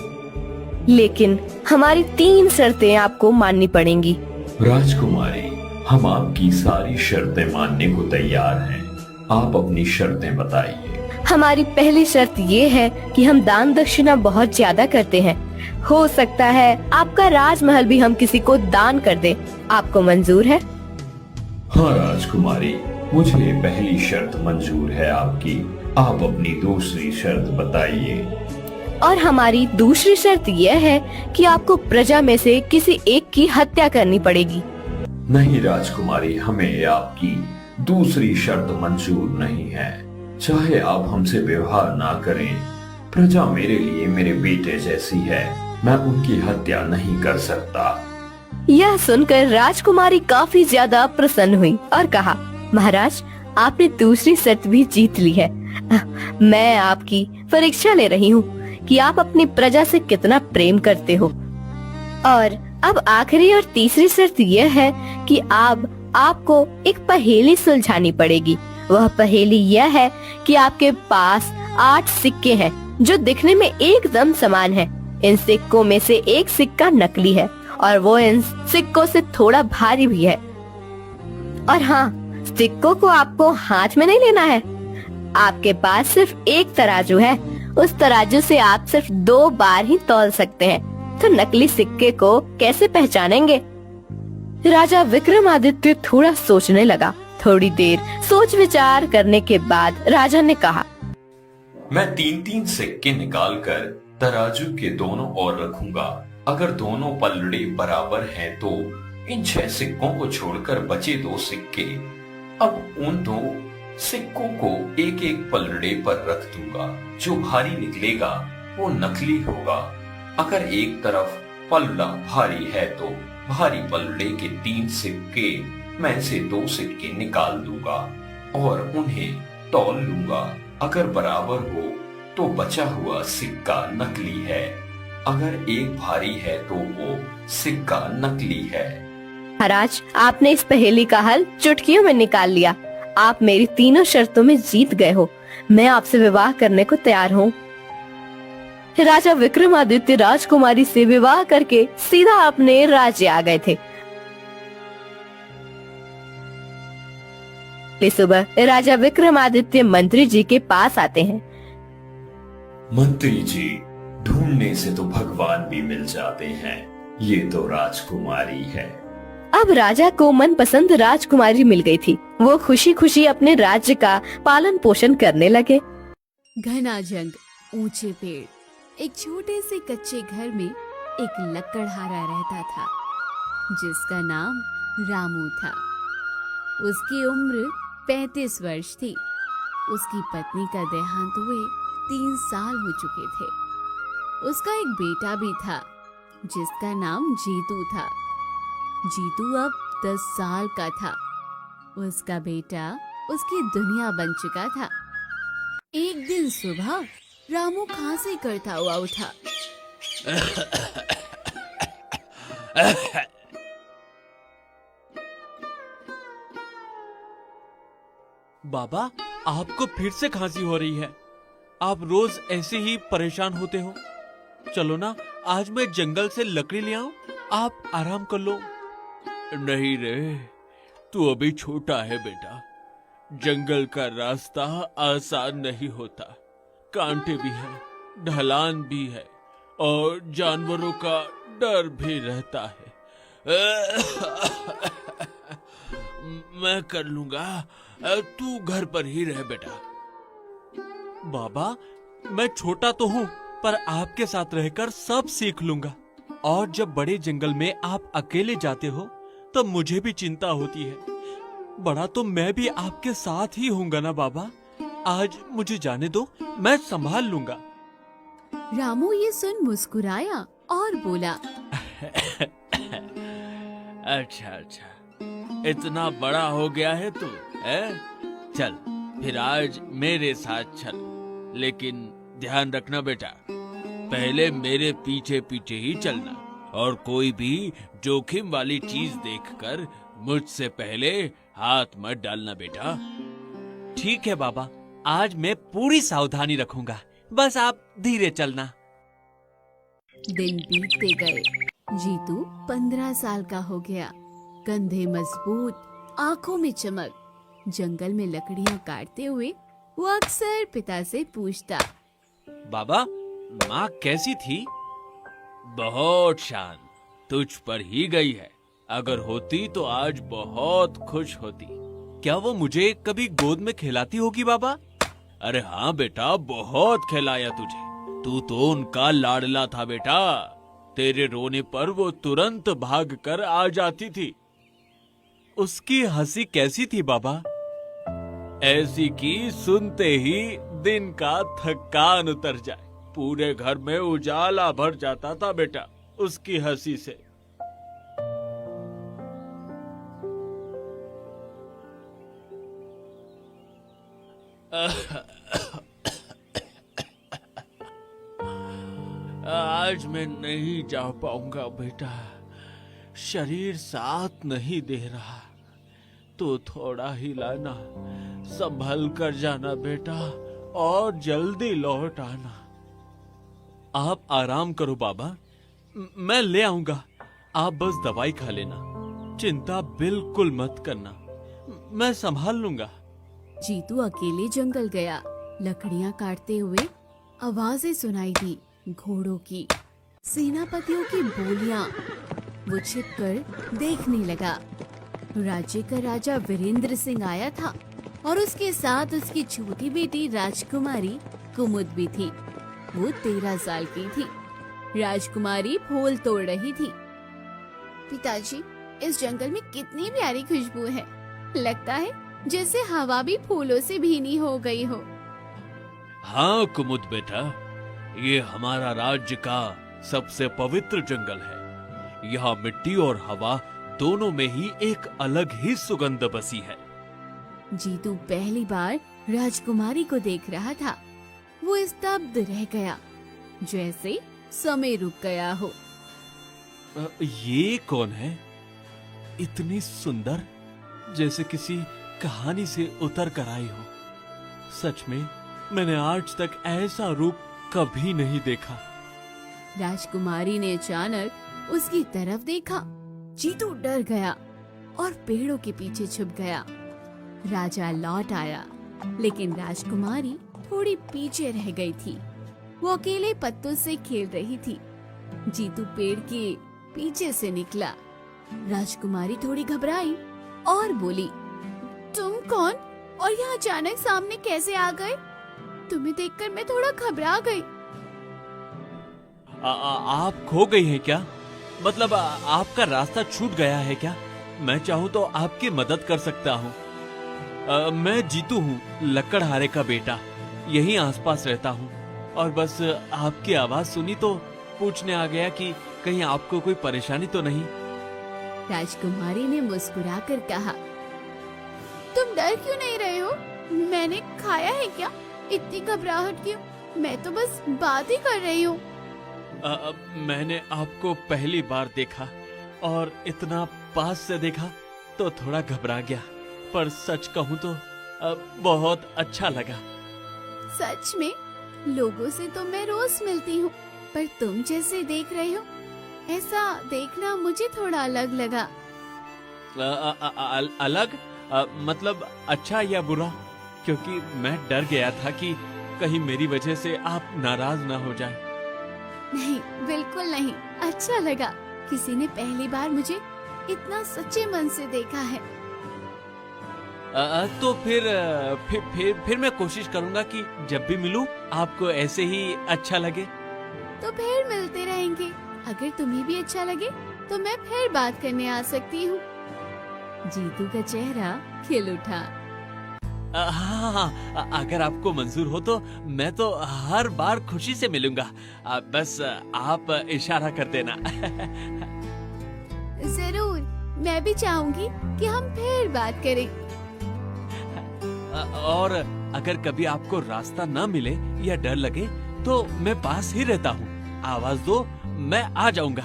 लेकिन हमारी 3 शर्तें आपको माननी पड़ेंगी। राजकुमारी, हम आपकी सारी शर्तें मानने को तैयार हैं। आप अपनी शर्तें बताइए। हमारी पहली शर्त ये है कि हम दान दक्षिणा बहुत ज्यादा करते हैं। हो सकता है आपका राजमहल भी हम किसी को दान कर दें। आपको मंजूर है? हाँ राजकुमारी, मुझे पहली शर्त मंजूर है आपकी। आप अपनी दूसरी शर्त बताइए। और हमारी दूसरी शर्त यह है कि आपको प्रजा में से किसी एक की हत्या करनी पड़ेगी। नहीं राजकुमारी, हमें आपकी दूसरी शर्त मंजूर नहीं है। चाहे आप हमसे विवाह ना करें, प्रजा मेरे लिए मेरे बेटे जैसी है। मैं उनकी हत्या नहीं कर सकता। यह सुनकर राजकुमारी काफी ज्यादा प्रसन्न हुई और कहा, महाराज, आपने दूसरी शर्त भी जीत ली है। मैं आपकी परीक्षा ले रही हूँ कि आप अपनी प्रजा से कितना प्रेम करते हो। और अब आखिरी और तीसरी शर्त यह है कि आपको एक पहेली सुलझानी पड़ेगी। वह पहेली यह है कि आपके पास 8 सिक्के हैं जो दिखने में एकदम समान हैं। इन सिक्कों में से एक सिक्का नकली है और वो इन सिक्कों से थोड़ा भारी भी है। और हाँ, सिक्कों को आपको हाथ में नहीं लेना है। आपके पास सिर्फ एक तराजू है। उस तराजू से आप सिर्फ 2 बार ही तौल सकते हैं। तो नकली सिक्के को कैसे पहचानेंगे? राजा विक्रमादित्य थोड़ा सोचने लगा। थोड़ी देर सोच विचार करने के बाद राजा ने कहा, मैं 3-3 सिक्के निकालकर तराजू के दोनों ओर रखूंगा। अगर दोनों पलड़े बराबर हैं तो इन 6 सिक्कों को छोड़कर बचे 2 सिक्के, अब उन 2 सिक्कों को एक एक पलड़े पर रख दूंगा। जो भारी निकलेगा वो नकली होगा। अगर एक तरफ पलड़ा भारी है तो भारी पलड़े के 3 सिक्के मैं से 2 सिक्के निकाल दूंगा और उन्हें तौल लूंगा। अगर बराबर हो तो बचा हुआ सिक्का नकली है। अगर एक भारी है तो वो सिक्का नकली है। महाराज, आपने इस पहेली का हल चुटकियों में निकाल लिया। आप मेरी तीनों शर्तों में जीत गए हो। मैं आपसे विवाह करने को तैयार हूँ। राजा विक्रमादित्य राजकुमारी से विवाह करके सीधा अपने राज्य आ गए थे। सुबह राजा विक्रमादित्य मंत्री जी के पास आते हैं। मंत्री जी, ढूंढने से तो भगवान भी मिल जाते हैं, ये तो राजकुमारी है। अब राजा को मनपसंद राजकुमारी मिल गई थी। वो खुशी खुशी अपने राज्य का पालन पोषण करने लगे। घना जंग, ऊंचे पेड़, एक छोटे से कच्चे घर में एक लकड़हारा रहता था जिसका नाम रामू था। उसकी उम्र 35 वर्ष थी। उसकी पत्नी का देहांत हुए 3 साल हो चुके थे। उसका एक बेटा भी था जिसका नाम जीतू था। जीतू अब 10 साल का था। उसका बेटा उसकी दुनिया बन चुका था। एक दिन सुबह रामू खांसी करता हुआ उठा। बाबा, आपको फिर से खांसी हो रही है। आप रोज ऐसे ही परेशान होते हो। चलो ना, आज मैं जंगल से लकड़ी ले आऊं, आप आराम कर लो। नहीं रे, तू अभी छोटा है बेटा। जंगल का रास्ता आसान नहीं होता। कांटे भी हैं, ढलान भी है और जानवरों का डर भी रहता है। मैं कर लूंगा, तू घर पर ही रह बेटा। बाबा, मैं छोटा तो हूँ पर आपके साथ रहकर सब सीख लूंगा। और जब बड़े जंगल में आप अकेले जाते हो तब मुझे भी चिंता होती है। बड़ा तो मैं भी आपके साथ ही होऊंगा ना बाबा। आज मुझे जाने दो, मैं संभाल लूंगा। रामू ये सुन मुस्कुराया और बोला, अच्छा, इतना बड़ा हो गया है तू, है? चल फिर आज मेरे साथ चल, लेकिन ध्यान रखना बेटा, पहले मेरे पीछे पीछे ही चलना और कोई भी जोखिम वाली चीज देखकर मुझसे पहले हाथ मत डालना बेटा। ठीक है बाबा, आज मैं पूरी सावधानी रखूंगा। बस आप धीरे चलना। दिन बीतते गए। जीतू 15 साल का हो गया। कंधे मजबूत, आंखों में चमक। जंगल में लकड़ियां काटते हुए वो अक्सर पिता से पूछता, बाबा, माँ कैसी थी? बहुत शांत, तुझ पर ही गई है। अगर होती तो आज बहुत खुश होती। क्या वो मुझे कभी गोद में खिलाती होगी बाबा? अरे हाँ बेटा, बहुत खिलाया तुझे। तू तो उनका लाडला था बेटा। तेरे रोने पर वो तुरंत भाग कर आ जाती थी। उसकी हंसी कैसी थी बाबा? ऐसी कि सुनते ही दिन का थकान उतर जाए। पूरे घर में उजाला भर जाता था बेटा उसकी हंसी से। आज मैं नहीं जा पाऊंगा बेटा, शरीर साथ नहीं दे रहा। तो थोड़ा ही लाना, संभल कर जाना बेटा और जल्दी लौट आना। आप आराम करो बाबा, मैं ले आऊंगा। आप बस दवाई खा लेना, चिंता बिल्कुल मत करना, मैं संभाल लूंगा। जीतू अकेले जंगल गया। लकड़ियां काटते हुए आवाजें सुनाई दी, घोड़ों की, सेनापतियों की बोलियां। वो छिपकर देखने लगा। राज्य का राजा वीरेंद्र सिंह आया था और उसके साथ उसकी छोटी बेटी राजकुमारी कुमुद भी थी। वो 13 साल की थी। राजकुमारी फूल तोड़ रही थी। पिताजी, इस जंगल में कितनी प्यारी खुशबू है। लगता है जैसे हवा भी फूलों से भीनी हो गई हो। हाँ कुमुद बेटा, ये हमारा राज्य का सबसे पवित्र जंगल है। यहाँ मिट्टी और हवा दोनों में ही एक अलग ही सुगंध बसी है। जीतू पहली बार राजकुमारी को देख रहा था। वो स्तब्ध रह गया, जैसे समय रुक गया हो। ये कौन है? इतनी सुंदर, जैसे किसी कहानी से उतर कर आई हो। सच में मैंने आज तक ऐसा रूप कभी नहीं देखा। राजकुमारी ने अचानक उसकी तरफ देखा। जीतू डर गया और पेड़ों के पीछे छुप गया। राजा लौट आया, लेकिन राजकुमारी थोड़ी पीछे रह गई थी। वो अकेले पत्तों से खेल रही थी। जीतू पेड़ के पीछे से निकला। राजकुमारी थोड़ी घबराई और बोली, तुम कौन और यहाँ अचानक सामने कैसे आ गए? तुम्हें देखकर मैं थोड़ा घबरा गई। आप खो गई हैं क्या? मतलब आपका रास्ता छूट गया है क्या? मैं चाहूँ तो आपकी मदद कर सकता हूँ। मैं जीतू हूँ, लकड़हारे का बेटा। यहीं आसपास रहता हूँ और बस आपकी आवाज सुनी तो पूछने आ गया कि कहीं आपको कोई परेशानी तो नहीं। राजकुमारी ने मुस्कुराकर कहा, तुम डर क्यों नहीं रहे हो? मैंने खाया है क्या? इतनी घबराहट क्यों? मैं तो बस बात ही कर रही हूँ। मैंने आपको पहली बार देखा और इतना पास से देखा तो थोड़ा घबरा गया, पर सच कहूँ तो बहुत अच्छा लगा। सच में? लोगों से तो मैं रोज मिलती हूँ, पर तुम जैसे देख रहे हो ऐसा देखना मुझे थोड़ा अलग लगा। अलग? मतलब अच्छा या बुरा? क्योंकि मैं डर गया था कि कहीं मेरी वजह से आप नाराज ना हो जाएं। नहीं, बिल्कुल नहीं। अच्छा लगा। किसी ने पहली बार मुझे इतना सच्चे मन से देखा है। तो फिर मैं कोशिश करूंगा कि जब भी मिलूं आपको ऐसे ही अच्छा लगे। तो फिर मिलते रहेंगे। अगर तुम्हें भी अच्छा लगे तो मैं फिर बात करने आ सकती हूँ। जीतू का चेहरा खिल उठा। हाँ, अगर आपको मंजूर हो तो मैं तो हर बार खुशी से मिलूंगा। बस आप इशारा कर देना। जरूर, मैं भी चाहूंगी कि हम फिर बात करें। और अगर कभी आपको रास्ता ना मिले या डर लगे तो मैं पास ही रहता हूँ। आवाज दो, मैं आ जाऊंगा।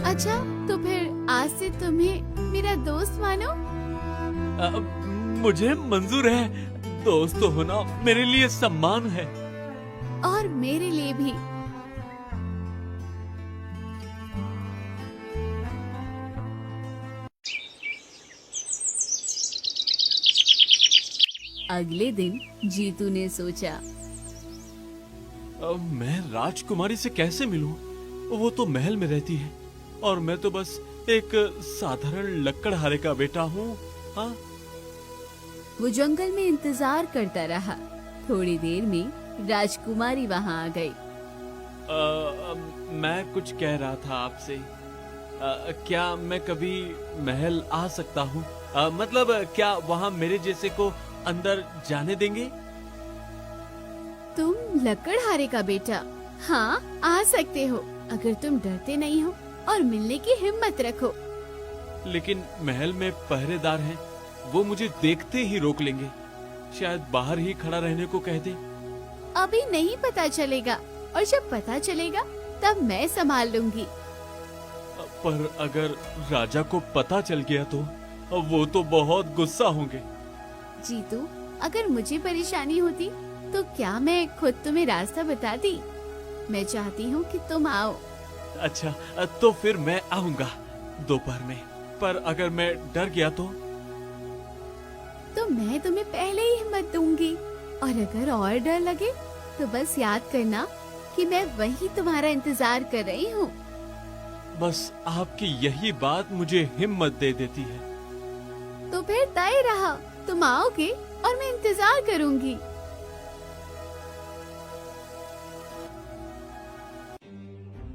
अच्छा, तो फिर आज से तुम्हें मेरा दोस्त मानो? मुझे मंजूर है। दोस्त होना मेरे लिए सम्मान है। और मेरे लिए भी। अगले दिन जीतू ने सोचा, मैं राजकुमारी से कैसे मिलूं? वो तो महल में रहती है और मैं तो बस एक साधारण लकड़हारे का बेटा हूँ। हाँ? वो जंगल में इंतजार करता रहा। थोड़ी देर में राजकुमारी वहाँ आ गई। मैं कुछ कह रहा था आपसे। क्या मैं कभी महल आ सकता हूँ? मतलब क्या वहाँ मेरे जैसे को अंदर जाने देंगे? तुम लकड़हारे का बेटा? हाँ, आ सकते हो अगर तुम डरते नहीं हो और मिलने की हिम्मत रखो। लेकिन महल में पहरेदार हैं, वो मुझे देखते ही रोक लेंगे। शायद बाहर ही खड़ा रहने को कह दे। अभी नहीं पता चलेगा, और जब पता चलेगा तब मैं संभाल लूंगी। पर अगर राजा को पता चल गया तो वो तो बहुत गुस्सा होंगे। जीतू, अगर मुझे परेशानी होती तो क्या मैं खुद तुम्हें रास्ता बताती? मैं चाहती हूँ कि तुम आओ। अच्छा, तो फिर मैं आऊंगा दोपहर में। पर अगर मैं डर गया तो मैं तुम्हें पहले ही हिम्मत दूंगी। और अगर और डर लगे तो बस याद करना कि मैं वहीं तुम्हारा इंतजार कर रही हूँ। बस आपकी यही बात मुझे हिम्मत दे देती है। तो फिर तय रहा, तुम आओगे और मैं इंतजार करूंगी।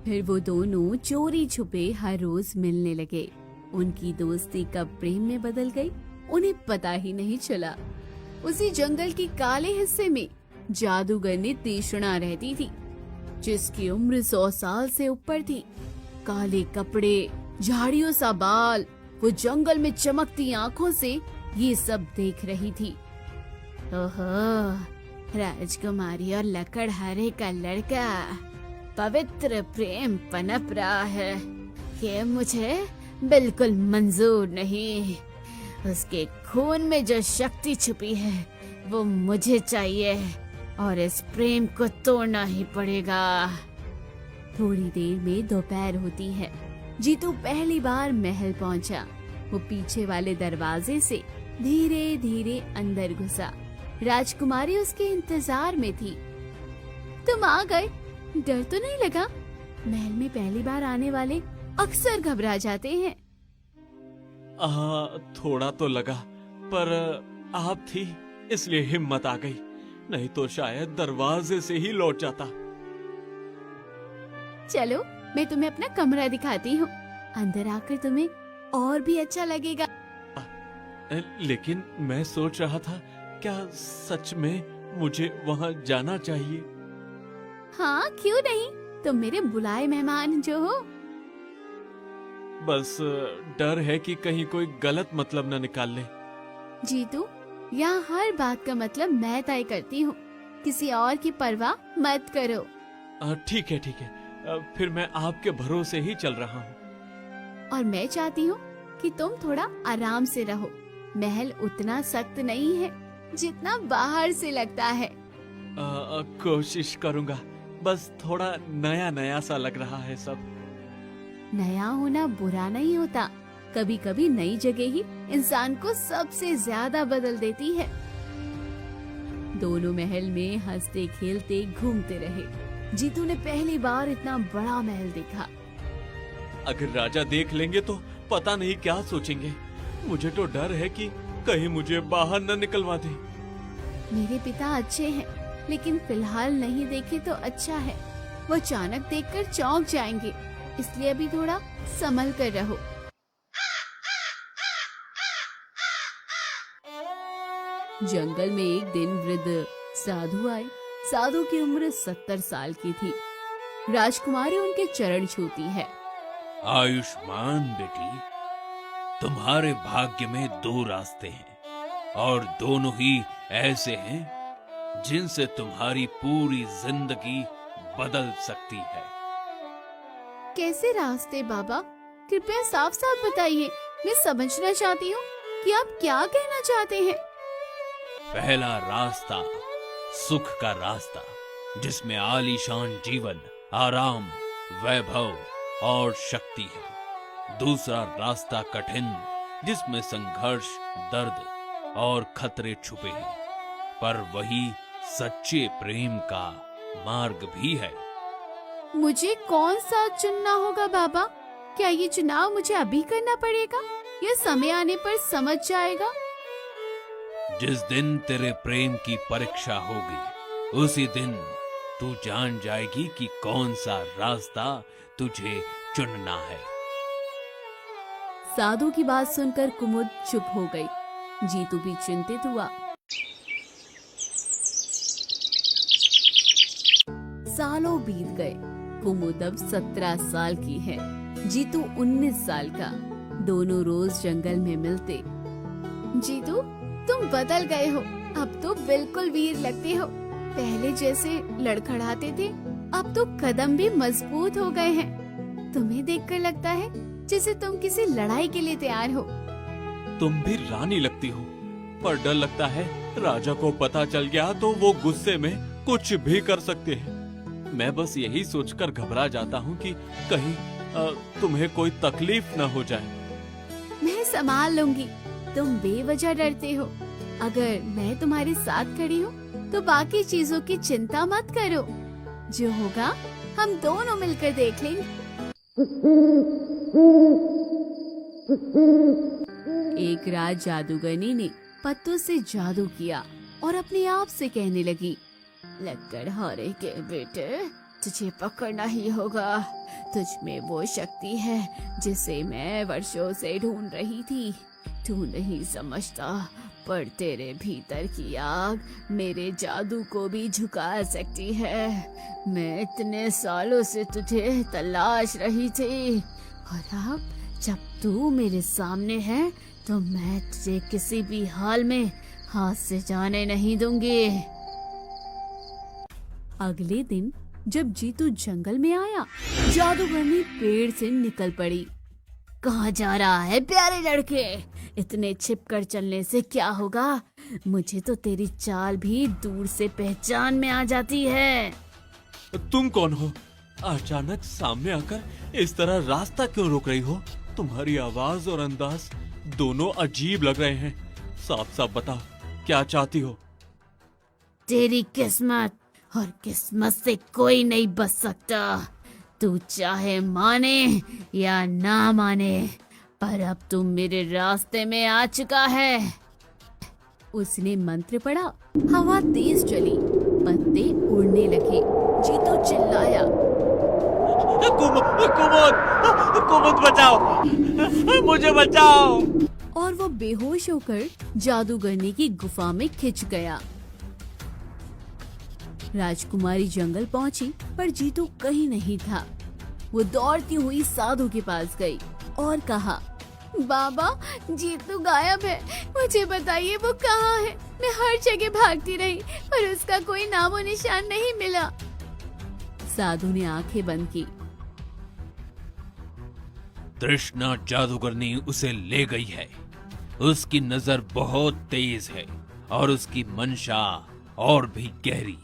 फिर वो दोनों चोरी छुपे हर रोज मिलने लगे। उनकी दोस्ती कब प्रेम में बदल गई उन्हें पता ही नहीं चला। उसी जंगल के काले हिस्से में जादूगरनी तीक्ष्णा रहती थी, जिसकी उम्र 100 साल से ऊपर थी। काले कपड़े, झाड़ियों सा बाल, वो जंगल में चमकती आंखों से ये सब देख रही थी। ओहो, राजकुमारी और लकड़हारे का लड़का, पवित्र प्रेम पनप रहा है। ये मुझे बिल्कुल मंजूर नहीं। उसके खून में जो शक्ति छुपी है वो मुझे चाहिए। और इस प्रेम को तोड़ना ही पड़ेगा। थोड़ी देर में दोपहर होती है। जीतू पहली बार महल पहुंचा। वो पीछे वाले दरवाजे से धीरे धीरे अंदर घुसा। राजकुमारी उसके इंतजार में थी। तुम आ गए, डर तो नहीं लगा? महल में पहली बार आने वाले अक्सर घबरा जाते हैं। थोड़ा तो लगा, पर आप थी इसलिए हिम्मत आ गई, नहीं तो शायद दरवाजे से ही लौट जाता। चलो मैं तुम्हें अपना कमरा दिखाती हूँ, अंदर आकर तुम्हें और भी अच्छा लगेगा। लेकिन मैं सोच रहा था, क्या सच में मुझे वहाँ जाना चाहिए? हाँ क्यों नहीं, तुम मेरे बुलाए मेहमान जो हो। बस डर है कि कहीं कोई गलत मतलब न निकाल ले। जीतू, यहाँ हर बात का मतलब मैं तय करती हूँ, किसी और की परवाह मत करो। ठीक है ठीक है, फिर मैं आपके भरोसे ही चल रहा हूँ। और मैं चाहती हूँ कि तुम थोड़ा आराम से रहो। महल उतना सख्त नहीं है जितना बाहर से लगता है। कोशिश करूँगा, बस थोड़ा नया नया सा लग रहा है सब। नया होना बुरा नहीं होता, कभी कभी नई जगह ही इंसान को सबसे ज्यादा बदल देती है। दोनों महल में हंसते खेलते घूमते रहे। जीतू ने पहली बार इतना बड़ा महल देखा। अगर राजा देख लेंगे तो पता नहीं क्या सोचेंगे। मुझे तो डर है कि कहीं मुझे बाहर न निकलवा दे। मेरे पिता अच्छे हैं, लेकिन फिलहाल नहीं देखे तो अच्छा है। वो अचानक देखकर चौंक जाएंगे, इसलिए अभी थोड़ा संभल कर रहो। जंगल में एक दिन वृद्ध साधु आए। साधु की उम्र 70 साल की थी। राजकुमारी उनके चरण छूती है। आयुष्मान बेटी, तुम्हारे भाग्य में 2 रास्ते हैं और दोनों ही ऐसे हैं जिनसे तुम्हारी पूरी जिंदगी बदल सकती है। कैसे रास्ते बाबा? कृपया साफ साफ बताइए, मैं समझना चाहती हूँ कि आप क्या कहना चाहते हैं। पहला रास्ता सुख का रास्ता, जिसमें आलीशान जीवन, आराम, वैभव और शक्ति है। दूसरा रास्ता कठिन, जिसमें संघर्ष, दर्द और खतरे छुपे हैं, पर वही सच्चे प्रेम का मार्ग भी है। मुझे कौन सा चुनना होगा बाबा? क्या ये चुनाव मुझे अभी करना पड़ेगा या समय आने पर समझ जाएगा? जिस दिन तेरे प्रेम की परीक्षा होगी, उसी दिन तू जान जाएगी कि कौन सा रास्ता तुझे चुनना है। साधु की बात सुनकर कुमुद चुप हो गई। जीतू भी चिंतित हुआ। सालों बीत गए। कुमुद अब 17 साल की है, जीतू 19 साल का। दोनों रोज जंगल में मिलते। जीतू, तुम बदल गए हो, अब तो बिल्कुल वीर लगते हो। पहले जैसे लड़खड़ाते थे, अब तो कदम भी मजबूत हो गए हैं। तुम्हें देखकर लगता है जैसे तुम किसी लड़ाई के लिए तैयार हो। तुम भी रानी लगती हो, पर डर लगता है राजा को पता चल गया तो वो गुस्से में कुछ भी कर सकते हैं। मैं बस यही सोचकर घबरा जाता हूँ कि कहीं तुम्हें कोई तकलीफ न हो जाए। मैं संभाल लूंगी, तुम बेवजह डरते हो। अगर मैं तुम्हारे साथ खड़ी हूँ तो बाकी चीजों की चिंता मत करो। जो होगा हम दोनों मिलकर देख लेंगे। एक रात जादूगरनी ने पत्तों से जादू किया और अपने आप से कहने लगी, लकड़हारे के बेटे, तुझे पकड़ना ही होगा। तुझ में वो शक्ति है जिसे मैं वर्षों से ढूंढ रही थी। तू नहीं समझता, पर तेरे भीतर की आग मेरे जादू को भी झुका सकती है। मैं इतने सालों से तुझे तलाश रही थी, और अब जब तू मेरे सामने है तो मैं तुझे किसी भी हाल में हाथ से जाने नहीं दूंगी। अगले दिन जब जीतू जंगल में आया, जादूगरनी पेड़ से निकल पड़ी। कहाँ जा रहा है प्यारे लड़के? इतने छिपकर चलने से क्या होगा? मुझे तो तेरी चाल भी दूर से पहचान में आ जाती है। तुम कौन हो? अचानक सामने आकर इस तरह रास्ता क्यों रोक रही हो? तुम्हारी आवाज और अंदाज दोनों अजीब लग रहे हैं। साफ साफ बताओ, क्या चाहती हो? तेरी किस्मत, और किस्मत से कोई नहीं बच सकता। तू चाहे माने या ना माने, पर अब तू मेरे रास्ते में आ चुका है। उसने मंत्र पढ़ा, हवा तेज चली, पत्ते उड़ने लगे। जीतू चिल्लाया, कुमुद बचाओ, मुझे बचाओ। और वो बेहोश होकर जादूगरनी की गुफा में खिंच गया। राजकुमारी जंगल पहुंची, पर जीतू कहीं नहीं था। वो दौड़ती हुई साधु के पास गई और कहा, बाबा, जीतू गायब है, मुझे बताइए वो कहाँ है? मैं हर जगह भागती रही, पर उसका कोई नामो निशान नहीं मिला। साधु ने आंखें बंद की। तृष्णा जादूगरनी उसे ले गई है। उसकी नजर बहुत तेज है और उसकी मंशा और भी गहरी।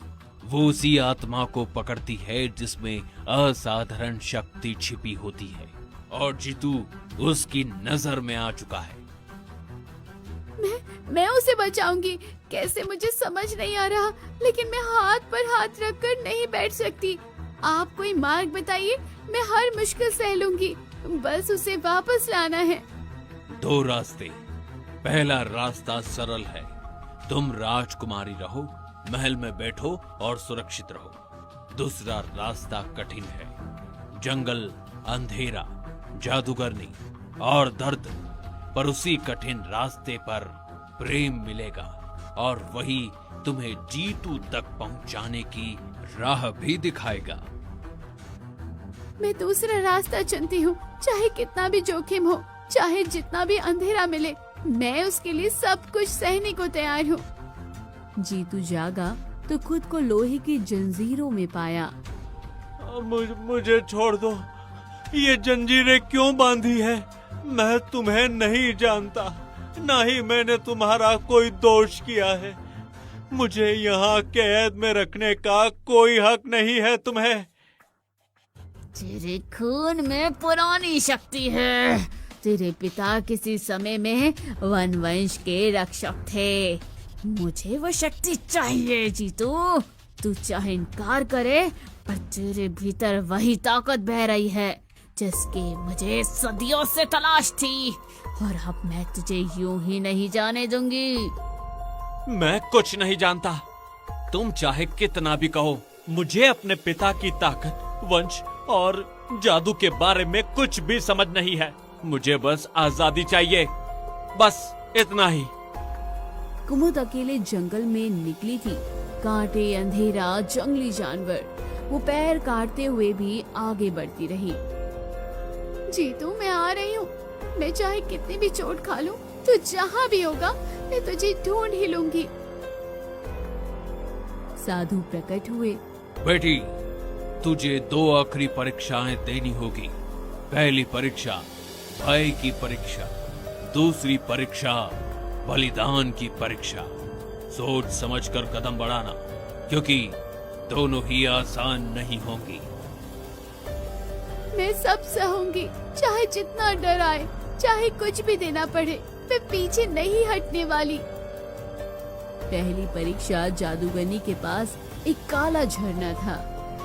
वो उसी आत्मा को पकड़ती है जिसमें असाधारण शक्ति छिपी होती है, और जीतू उसकी नजर में आ चुका है। मैं उसे बचाऊंगी कैसे, मुझे समझ नहीं आ रहा, लेकिन मैं हाथ पर हाथ रखकर नहीं बैठ सकती। आप कोई मार्ग बताइए, मैं हर मुश्किल सह लूंगी, बस उसे वापस लाना है। 2 रास्ते। पहला रास्ता सरल है, तुम राजकुमारी रहो, महल में बैठो और सुरक्षित रहो। दूसरा रास्ता कठिन है, जंगल, अंधेरा, जादूगरनी और दर्द। पर उसी कठिन रास्ते पर प्रेम मिलेगा, और वही तुम्हें जीतू तक पहुंचाने की राह भी दिखाएगा। मैं दूसरा रास्ता चुनती हूँ, चाहे कितना भी जोखिम हो, चाहे जितना भी अंधेरा मिले, मैं उसके लिए सब कुछ सहने को तैयार हूँ। जीतू जागा तो खुद को लोहे की जंजीरों में पाया। मुझे छोड़ दो, ये जंजीरें क्यों बांधी है? मैं तुम्हें नहीं जानता, ना ही मैंने तुम्हारा कोई दोष किया है। मुझे यहाँ कैद में रखने का कोई हक नहीं है तुम्हें। तेरे खून में पुरानी शक्ति है। तेरे पिता किसी समय में वनवंश के रक्षक थे। मुझे वो शक्ति चाहिए जीतू। तू चाहे इनकार करे, पर तेरे भीतर वही ताकत बह रही है जिसकी मुझे सदियों से तलाश थी, और अब मैं तुझे यूं ही नहीं जाने दूंगी। मैं कुछ नहीं जानता, तुम चाहे कितना भी कहो। मुझे अपने पिता की ताकत, वंश और जादू के बारे में कुछ भी समझ नहीं है। मुझे बस आजादी चाहिए, बस इतना ही। कुमुद अकेले जंगल में निकली थी। कांटे, अंधेरा, जंगली जानवर, वो पैर काटते हुए भी आगे बढ़ती रही। जीतू, मैं आ रही हूँ। मैं चाहे कितनी भी चोट खा लूं, तू जहाँ भी होगा मैं तुझे ढूंढ ही लूंगी। साधु प्रकट हुए। बेटी, तुझे 2 आखिरी परीक्षाएं देनी होगी। पहली परीक्षा भय की परीक्षा, दूसरी परीक्षा बलिदान की परीक्षा। सोच समझकर कदम बढ़ाना, क्योंकि दोनों ही आसान नहीं होंगी। मैं सब सहूंगी, चाहे जितना डर आए, चाहे कुछ भी देना पड़े, मैं पीछे नहीं हटने वाली। पहली परीक्षा जादूगरनी के पास एक काला झरना था।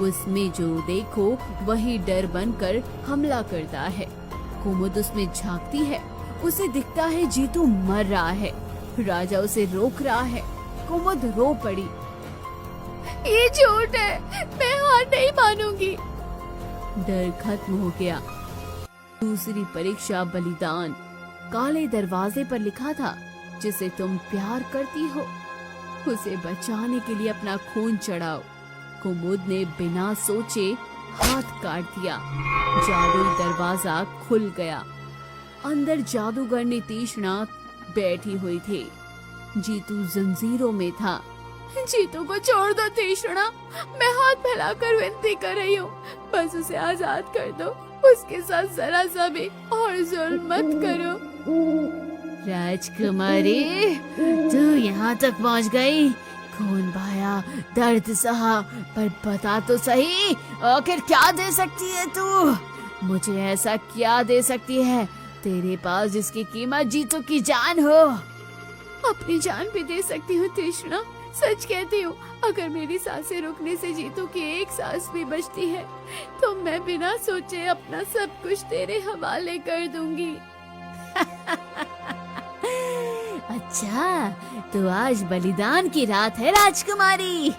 उसमें जो देखो वही डर बनकर हमला करता है। कुमुद उसमें झांकती है, उसे दिखता है जीतू मर रहा है। राजा उसे रोक रहा है। कुमुद रो पड़ी। ये झूठ है, मैं हार नहीं मानूंगी। डर खत्म हो गया। दूसरी परीक्षा बलिदान। काले दरवाजे पर लिखा था, जिसे तुम प्यार करती हो उसे बचाने के लिए अपना खून चढ़ाओ। कुमुद ने बिना सोचे हाथ काट दिया। जादुई दरवाजा खुल गया। अंदर जादूगरनी तीक्ष्णा बैठी हुई थी। जीतू जंजीरों में था। जीतू को छोड़ दो तीक्ष्णा, मैं हाथ फैलाकर विनती कर रही हूँ, बस उसे आजाद कर दो। उसके साथ जरा सा भी और जुल्म मत करो। राजकुमारी, तू यहाँ तक पहुँच गई। खून बहाया, दर्द सहा, पर बता तो सही, आखिर क्या दे सकती है तू? मुझे ऐसा क्या दे सकती है तेरे पास जिसकी कीमत जीतू की जान हो? अपनी जान भी दे सकती हूँ तृष्णा, सच कहती हूँ। अगर मेरी सांसें रुकने से जीतू की एक सांस भी बचती है तो मैं बिना सोचे अपना सब कुछ तेरे हवाले कर दूंगी। अच्छा, तो आज बलिदान की रात है राजकुमारी।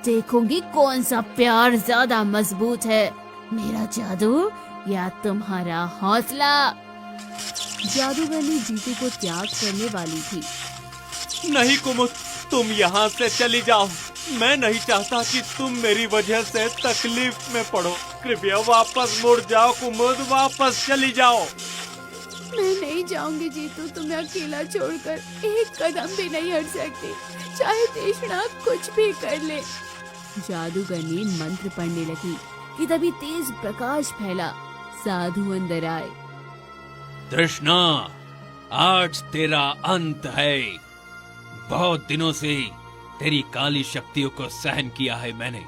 देखूंगी कौन सा प्यार ज्यादा मजबूत है, मेरा जादू या तुम्हारा हौसला। जादूगरनी जीतू को त्याग करने वाली थी। नहीं कुमुद, तुम यहाँ से चली जाओ। मैं नहीं चाहता कि तुम मेरी वजह से तकलीफ में पड़ो। कृपया वापस मुड़ जाओ कुमुद, वापस चली जाओ। मैं नहीं जाऊंगी जीतू, तुम्हें अकेला छोड़कर एक कदम भी नहीं हट सकती, चाहे तृष्णा कुछ भी कर ले। जादूगरनी मंत्र पढ़ने लगी कि तभी तेज प्रकाश फैला। साधु अंदर आए। तृष्णा, आज तेरा अंत है। बहुत दिनों से तेरी काली शक्तियों को सहन किया है मैंने।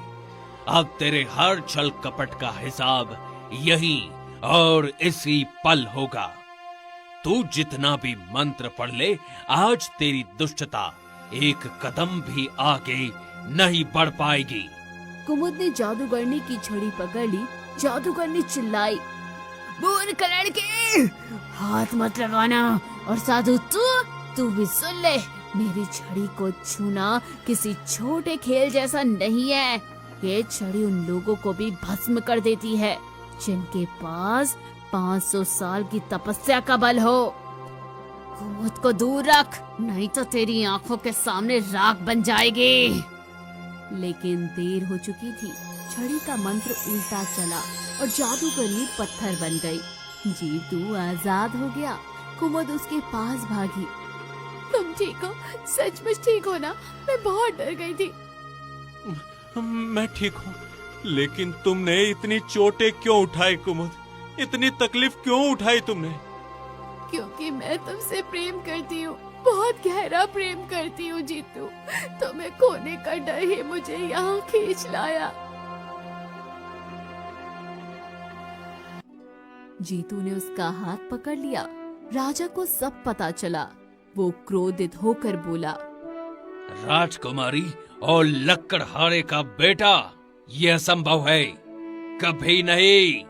अब तेरे हर छल कपट का हिसाब यही और इसी पल होगा। तू जितना भी मंत्र पढ़ ले, आज तेरी दुष्टता एक कदम भी आगे नहीं बढ़ पाएगी। कुमुद ने जादूगरनी की छड़ी पकड़ ली। जादूगरनी चिल्लाई, बूढ़ कलड़ के हाथ मत लगाना। और साधु तू भी सुन ले, मेरी छड़ी को छूना किसी छोटे खेल जैसा नहीं है। ये छड़ी उन लोगों को भी भस्म कर देती है जिनके पास 500 साल की तपस्या का बल हो। कुमुद को दूर रख, नहीं तो तेरी आंखों के सामने राख बन जाएगी। लेकिन देर हो चुकी थी। छड़ी का मंत्र उल्टा चला और जादूगरनी पत्थर बन गई। जीतू आजाद हो गया। कुमुद उसके पास भागी। तुम ठीक हो? सचमुच ठीक हो ना? मैं बहुत डर गई थी। मैं ठीक हूँ, लेकिन तुमने इतनी चोटें क्यों उठाई कुमुद? इतनी तकलीफ क्यों उठाई तुमने? क्योंकि मैं तुमसे प्रेम करती हूँ, बहुत गहरा प्रेम करती हूँ जीतू। तुम्हें खोने का डर ही मुझे यहाँ खींच लाया। जीतू ने उसका हाथ पकड़ लिया। राजा को सब पता चला। वो क्रोधित होकर बोला, राजकुमारी और लकड़हारे का बेटा, यह असंभव है, कभी नहीं।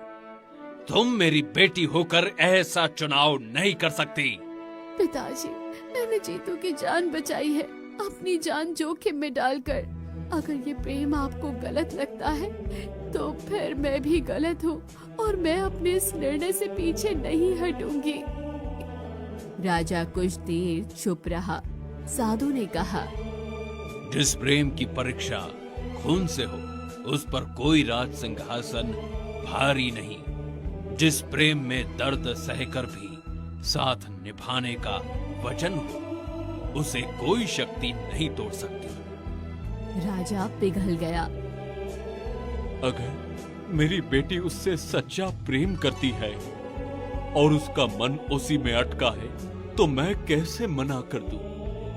तुम मेरी बेटी होकर ऐसा चुनाव नहीं कर सकती। पिताजी, मैंने जीतू की जान बचाई है, अपनी जान जोखिम में डालकर। अगर ये प्रेम आपको गलत लगता है तो फिर मैं भी गलत हूँ और मैं अपने इस निर्णय से पीछे नहीं हटूंगी। राजा कुछ देर चुप रहा। साधु ने कहा, जिस प्रेम की परीक्षा खून से हो, उस पर कोई राज सिंहासन भारी नहीं। जिस प्रेम में दर्द सहकर भी साथ निभाने का वचन हो, उसे कोई शक्ति नहीं तोड़ सकती। राजा पिघल गया। अगर मेरी बेटी उससे सच्चा प्रेम करती है और उसका मन उसी में अटका है, तो मैं कैसे मना कर दूं?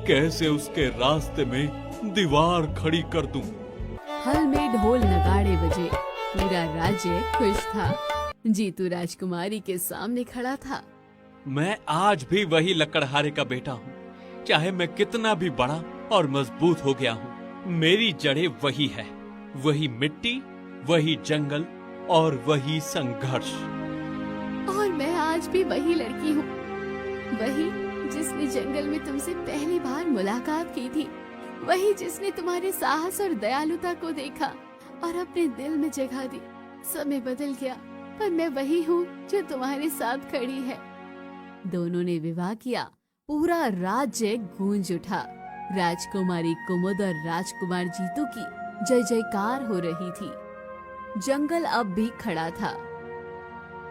कैसे उसके रास्ते में दीवार खड़ी कर दूं? हल में ढोल नगाड़े बजे। पूरा राज्य खुश था। जीतू राजकुमारी के सामने खड़ा था। मैं आज भी वही लकड़हारे का बेटा हूँ, चाहे मैं कितना भी बड़ा और मजबूत हो गया हूँ। मेरी जड़ें वही है, वही मिट्टी, वही जंगल और वही संघर्ष। और मैं आज भी वही लड़की हूँ, वही जिसने जंगल में तुमसे पहली बार मुलाकात की थी, वही जिसने तुम्हारे साहस और दयालुता को देखा और अपने दिल में जगह दी। समय बदल गया, पर मैं वही हूँ जो तुम्हारे साथ खड़ी है। दोनों ने विवाह किया। पूरा राज्य गूंज उठा। राजकुमारी कुमुद और राजकुमार जीतू की जय जयकार हो रही थी। जंगल अब भी खड़ा था,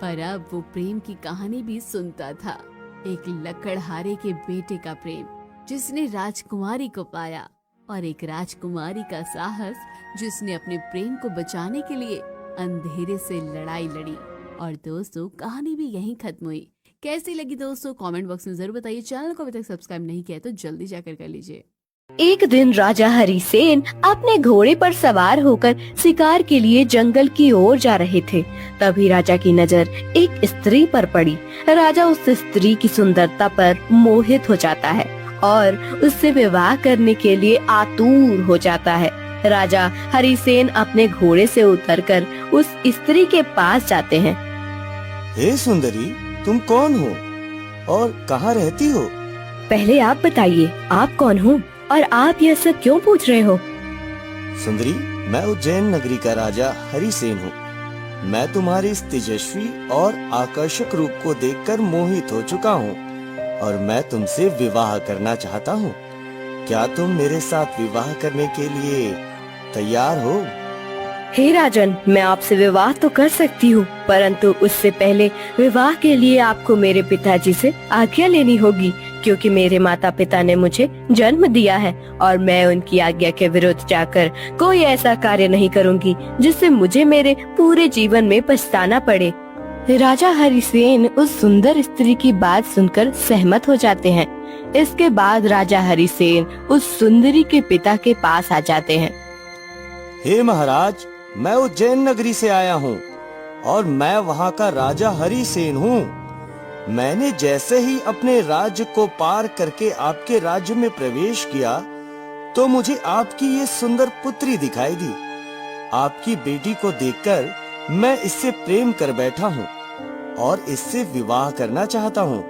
पर अब वो प्रेम की कहानी भी सुनता था। एक लकड़हारे के बेटे का प्रेम जिसने राजकुमारी को पाया, और एक राजकुमारी का साहस जिसने अपने प्रेम को बचाने के लिए अंधेरे से लड़ाई लड़ी। और दोस्तों, कहानी भी यहीं खत्म हुई। कैसी लगी दोस्तों कमेंट बॉक्स में जरूर बताइए। चैनल को अभी तक सब्सक्राइब नहीं किया है तो जल्दी जाकर कर लीजिए। एक दिन राजा हरिसेन अपने घोड़े पर सवार होकर शिकार के लिए जंगल की ओर जा रहे थे। तभी राजा की नजर एक स्त्री पर पड़ी। राजा उस स्त्री की सुंदरता पर मोहित हो जाता है और उससे विवाह करने के लिए आतुर हो जाता है। राजा हरिसेन अपने घोड़े से उतरकर उस स्त्री के पास जाते हैं। हे सुंदरी, तुम कौन हो और कहाँ रहती हो? पहले आप बताइए, आप कौन हो और आप यह सब क्यों पूछ रहे हो? सुंदरी, मैं उज्जैन नगरी का राजा हरिसेन हूँ। मैं तुम्हारे इस तेजस्वी और आकर्षक रूप को देखकर मोहित हो चुका हूँ और मैं तुमसे विवाह करना चाहता हूँ। क्या तुम मेरे साथ विवाह करने के लिए तैयार हो? हे राजन, मैं आपसे विवाह तो कर सकती हूँ, परंतु उससे पहले विवाह के लिए आपको मेरे पिताजी से आज्ञा लेनी होगी, क्योंकि मेरे माता पिता ने मुझे जन्म दिया है और मैं उनकी आज्ञा के विरुद्ध जाकर कोई ऐसा कार्य नहीं करूँगी जिससे मुझे मेरे पूरे जीवन में पछताना पड़े। राजा हरिसेन उस सुंदर स्त्री की बात सुनकर सहमत हो जाते हैं। इसके बाद राजा हरिसेन उस सुंदरी के पिता के पास आ जाते हैं। हे महाराज, मैं उज्जैन नगरी से आया हूँ और मैं वहाँ का राजा हरिसेन हूँ। मैंने जैसे ही अपने राज्य को पार करके आपके राज्य में प्रवेश किया तो मुझे आपकी ये सुंदर पुत्री दिखाई दी। आपकी बेटी को देखकर मैं इससे प्रेम कर बैठा हूँ और इससे विवाह करना चाहता हूँ।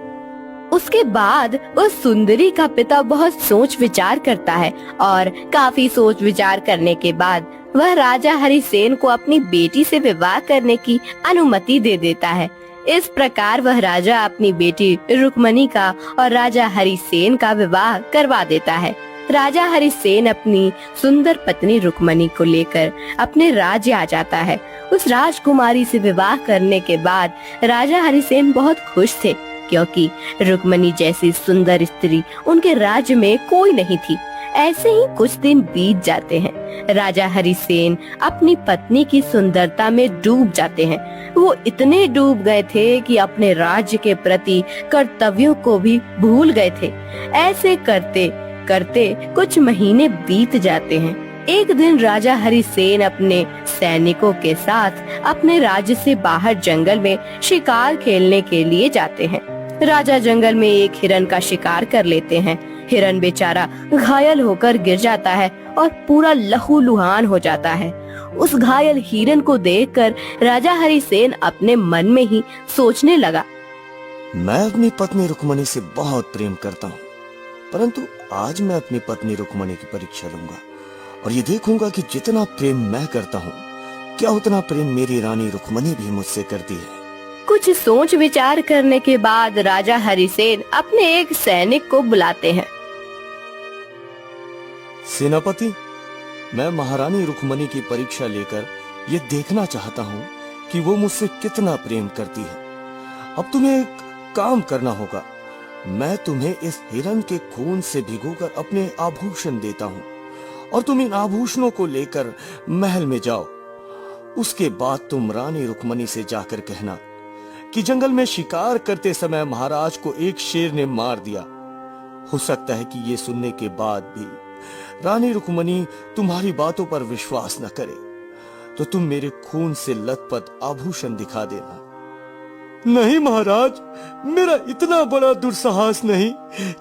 उसके बाद उस सुंदरी का पिता बहुत सोच विचार करता है और काफी सोच विचार करने के बाद वह राजा हरिसेन को अपनी बेटी से विवाह करने की अनुमति दे देता है। इस प्रकार वह राजा अपनी बेटी रुक्मणी का और राजा हरिसेन का विवाह करवा देता है। राजा हरिसेन अपनी सुंदर पत्नी रुक्मणी को लेकर अपने राज्य आ जाता है। उस राजकुमारी से विवाह करने के बाद राजा हरिसेन बहुत खुश थे, क्योंकि रुक्मणी जैसी सुंदर स्त्री उनके राज्य में कोई नहीं थी। ऐसे ही कुछ दिन बीत जाते हैं। राजा हरिसेन अपनी पत्नी की सुंदरता में डूब जाते हैं। वो इतने डूब गए थे कि अपने राज्य के प्रति कर्तव्यों को भी भूल गए थे। ऐसे करते करते कुछ महीने बीत जाते हैं। एक दिन राजा हरिसेन अपने सैनिकों के साथ अपने राज्य से बाहर जंगल में शिकार खेलने के लिए जाते हैं। राजा जंगल में एक हिरन का शिकार कर लेते हैं। हिरन बेचारा घायल होकर गिर जाता है और पूरा लहूलुहान हो जाता है। उस घायल हिरन को देखकर राजा हरिसेन अपने मन में ही सोचने लगा, मैं अपनी पत्नी रुक्मणी से बहुत प्रेम करता हूँ, परंतु आज मैं अपनी पत्नी रुक्मणी की परीक्षा लूंगा और ये देखूंगा कि जितना प्रेम मैं करता हूँ, क्या उतना प्रेम मेरी रानी रुक्मणी भी मुझसे करती है। कुछ सोच विचार करने के बाद राजा हरिसेन अपने एक सैनिक को बुलाते हैं। सेनापति, मैं महारानी रुक्मणी की परीक्षा लेकर ये देखना चाहता हूँ कि वो मुझसे कितना प्रेम करती है। अब तुम्हें एक काम करना होगा। मैं तुम्हें इस हिरन के खून से भिगोकर अपने आभूषण देता हूँ और तुम इन आभूषणों को लेकर महल में जाओ। उसके बाद तुम रानी रुक्मणी से जाकर कहना कि जंगल में शिकार करते समय महाराज को एक शेर ने मार दिया। हो सकता है कि ये सुनने के बाद भी रानी रुक्मणी तुम्हारी बातों पर विश्वास न करे, तो तुम मेरे खून से लथपथ आभूषण दिखा देना। नहीं महाराज, मेरा इतना बड़ा दुस्साहस नहीं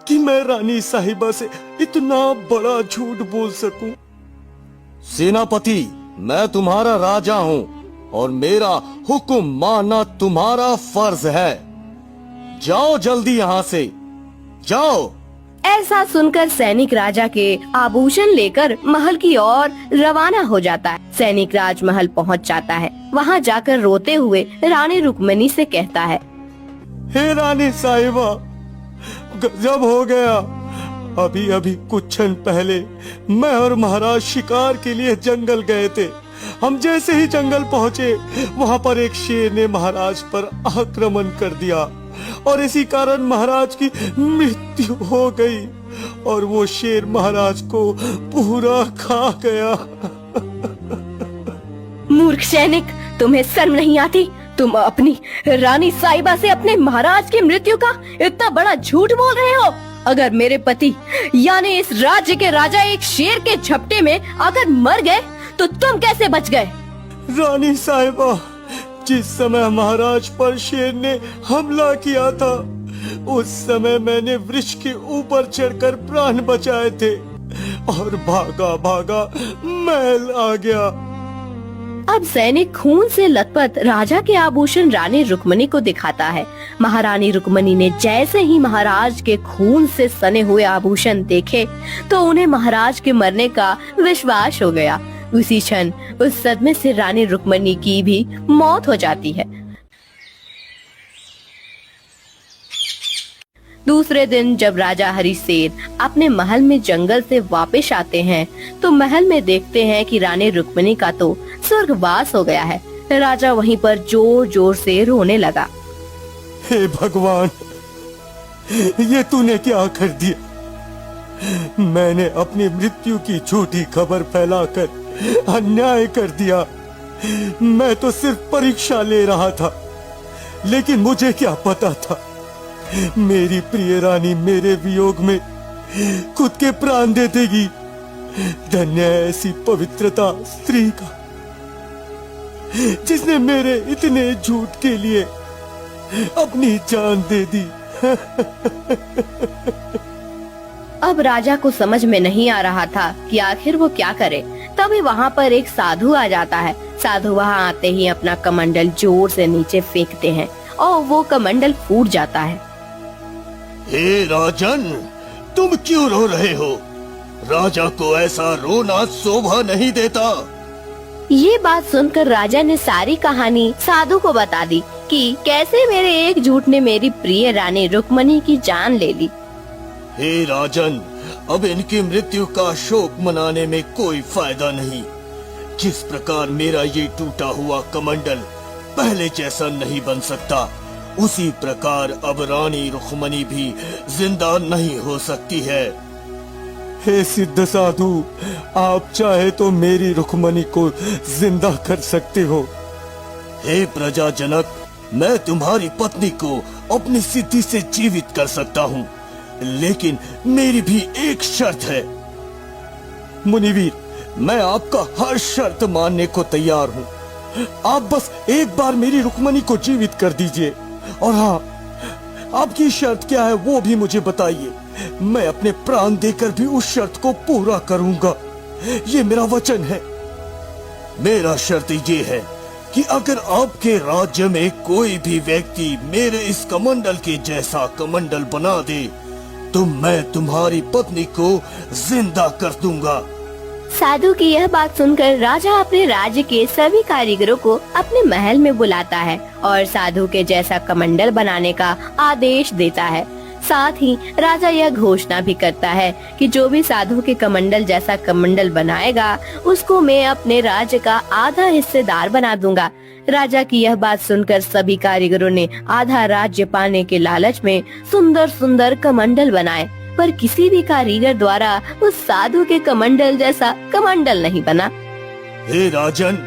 कि मैं रानी साहिबा से इतना बड़ा झूठ बोल सकूं। सेनापति, मैं तुम्हारा राजा हूं और मेरा हुक्म मानना तुम्हारा फर्ज है। जाओ जल्दी यहाँ से, जाओ। ऐसा सुनकर सैनिक राजा के आभूषण लेकर महल की ओर रवाना हो जाता है। सैनिक राजमहल पहुंच जाता है। वहां जाकर रोते हुए रानी रुक्मणी से कहता है, हे रानी साहिबा, गजब हो गया। अभी अभी कुछ क्षण पहले मैं और महाराज शिकार के लिए जंगल गए थे। हम जैसे ही जंगल पहुँचे, वहाँ पर एक शेर ने महाराज पर आक्रमण कर दिया और इसी कारण महाराज की मृत्यु हो गई और वो शेर महाराज को पूरा खा गया। मूर्ख सैनिक, तुम्हें शर्म नहीं आती? तुम अपनी रानी साहिबा से अपने महाराज की मृत्यु का इतना बड़ा झूठ बोल रहे हो। अगर मेरे पति यानी इस राज्य के राजा एक शेर के झपटे में अगर मर गए तो तुम कैसे बच गए? रानी साहिबा, जिस समय महाराज पर शेर ने हमला किया था उस समय मैंने वृक्ष के ऊपर चढ़कर प्राण बचाए थे और भागा भागा महल आ गया। अब सैनिक खून से लथपथ राजा के आभूषण रानी रुक्मणी को दिखाता है। महारानी रुक्मणी ने जैसे ही महाराज के खून से सने हुए आभूषण देखे तो उन्हें महाराज के मरने का विश्वास हो गया। उसी क्षण उस सदमे से रानी रुक्मणी की भी मौत हो जाती है। दूसरे दिन जब राजा हरिसेन अपने महल में जंगल से वापस आते हैं तो महल में देखते हैं कि रानी रुक्मणी का तो स्वर्गवास हो गया है। राजा वहीं पर जोर जोर से रोने लगा। हे भगवान, ये तूने क्या कर दिया? मैंने अपनी मृत्यु की झूठी खबर फैलाकर अन्याय कर दिया। मैं तो सिर्फ परीक्षा ले रहा था, लेकिन मुझे क्या पता था मेरी प्रिय रानी मेरे वियोग में खुद के प्राण दे देगी। धन्य है ऐसी पवित्रता स्त्री का जिसने मेरे इतने झूठ के लिए अपनी जान दे दी। अब राजा को समझ में नहीं आ रहा था कि आखिर वो क्या करे। तभी वहाँ पर एक साधु आ जाता है। साधु वहाँ आते ही अपना कमंडल जोर से नीचे फेंकते हैं और वो कमंडल फूट जाता है। हे राजन, तुम क्यों रो रहे हो? राजा को ऐसा रोना शोभा नहीं देता। ये बात सुनकर राजा ने सारी कहानी साधु को बता दी कि कैसे मेरे एक झूठ ने मेरी प्रिय रानी रुक्मणी की जान ले ली। हे राजन, अब इनकी मृत्यु का शोक मनाने में कोई फायदा नहीं। जिस प्रकार मेरा ये टूटा हुआ कमंडल पहले जैसा नहीं बन सकता, उसी प्रकार अब रानी रुक्मणी भी जिंदा नहीं हो सकती है। हे सिद्ध साधु, आप चाहे तो मेरी रुक्मणी को जिंदा कर सकते हो। हे प्रजाजनक, मैं तुम्हारी पत्नी को अपनी सिद्धि से जीवित कर सकता हूँ, लेकिन मेरी भी एक शर्त है। मुनिवीर, मैं आपका हर शर्त मानने को तैयार हूँ। आप बस एक बार मेरी रुक्मणी को जीवित कर दीजिए। और हाँ, आपकी शर्त क्या है वो भी मुझे बताइए। मैं अपने प्राण देकर भी उस शर्त को पूरा करूंगा। ये मेरा वचन है। मेरा शर्त ये है कि अगर आपके राज्य में कोई भी व्यक्ति मेरे इस कमंडल के जैसा कमंडल बना दे तो मैं तुम्हारी पत्नी को जिंदा कर दूंगा। साधु की यह बात सुनकर राजा अपने राज्य के सभी कारीगरों को अपने महल में बुलाता है और साधु के जैसा कमंडल बनाने का आदेश देता है। साथ ही राजा यह घोषणा भी करता है कि जो भी साधु के कमंडल जैसा कमंडल बनाएगा उसको मैं अपने राज्य का आधा हिस्सेदार बना दूंगा। राजा की यह बात सुनकर सभी कारीगरों ने आधा राज्य पाने के लालच में सुंदर सुंदर कमंडल बनाए, पर किसी भी कारीगर द्वारा उस साधु के कमंडल जैसा कमंडल नहीं बना। हे राजन,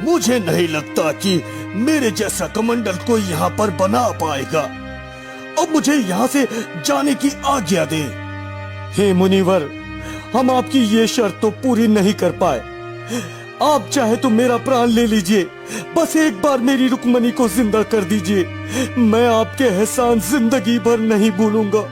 मुझे नहीं लगता कि मेरे जैसा कमंडल कोई यहाँ पर बना पाएगा। अब मुझे यहाँ से जाने की आज्ञा दे। हे मुनिवर, हम आपकी ये शर्त तो पूरी नहीं कर पाए। आप चाहे तो मेरा प्राण ले लीजिए, बस एक बार मेरी रुक्मणी को जिंदा कर दीजिए। मैं आपके एहसान जिंदगी भर नहीं भूलूंगा।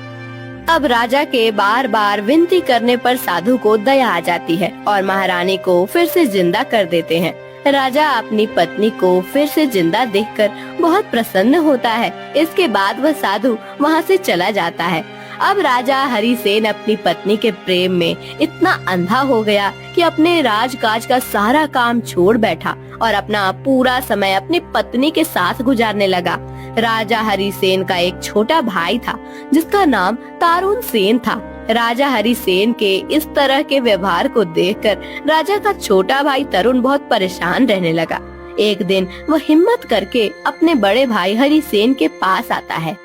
अब राजा के बार बार विनती करने पर साधु को दया आ जाती है और महारानी को फिर से जिंदा कर देते हैं। राजा अपनी पत्नी को फिर से जिंदा देखकर बहुत प्रसन्न होता है। इसके बाद वह साधु वहाँ से चला जाता है। अब राजा हरिसेन अपनी पत्नी के प्रेम में इतना अंधा हो गया कि अपने राजकाज का सारा काम छोड़ बैठा और अपना पूरा समय अपनी पत्नी के साथ गुजारने लगा। राजा हरिसेन का एक छोटा भाई था जिसका नाम तारुण सेन था। राजा हरिसेन के इस तरह के व्यवहार को देखकर राजा का छोटा भाई तरुण बहुत परेशान रहने लगा। एक दिन वह हिम्मत करके अपने बड़े भाई हरिसेन के पास आता है।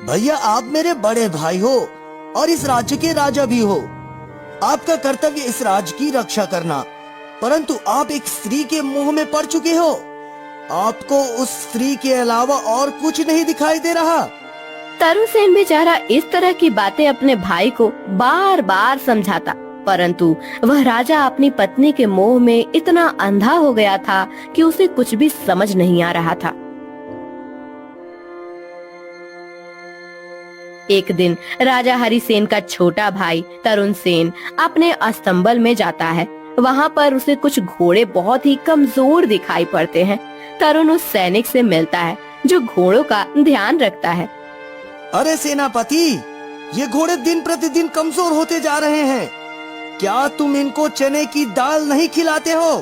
भैया, आप मेरे बड़े भाई हो और इस राज्य के राजा भी हो। आपका कर्तव्य इस राज्य की रक्षा करना, परंतु आप एक स्त्री के मुंह में पड़ चुके हो। आपको उस स्त्री के अलावा और कुछ नहीं दिखाई दे रहा? तरुण सेन बेचारा इस तरह की बातें अपने भाई को बार बार समझाता, परंतु वह राजा अपनी पत्नी के मोह में इतना अंधा हो गया था कि उसे कुछ भी समझ नहीं आ रहा था। एक दिन राजा हरिसेन का छोटा भाई तरुण सेन अपने अस्तंबल में जाता है। वहाँ पर उसे कुछ घोड़े बहुत ही कमजोर दिखाई पड़ते हैं। तरुण उस सैनिक से मिलता है जो घोड़ों का ध्यान रखता है। अरे सेनापति, ये घोड़े दिन प्रतिदिन कमजोर होते जा रहे हैं। क्या तुम इनको चने की दाल नहीं खिलाते हो?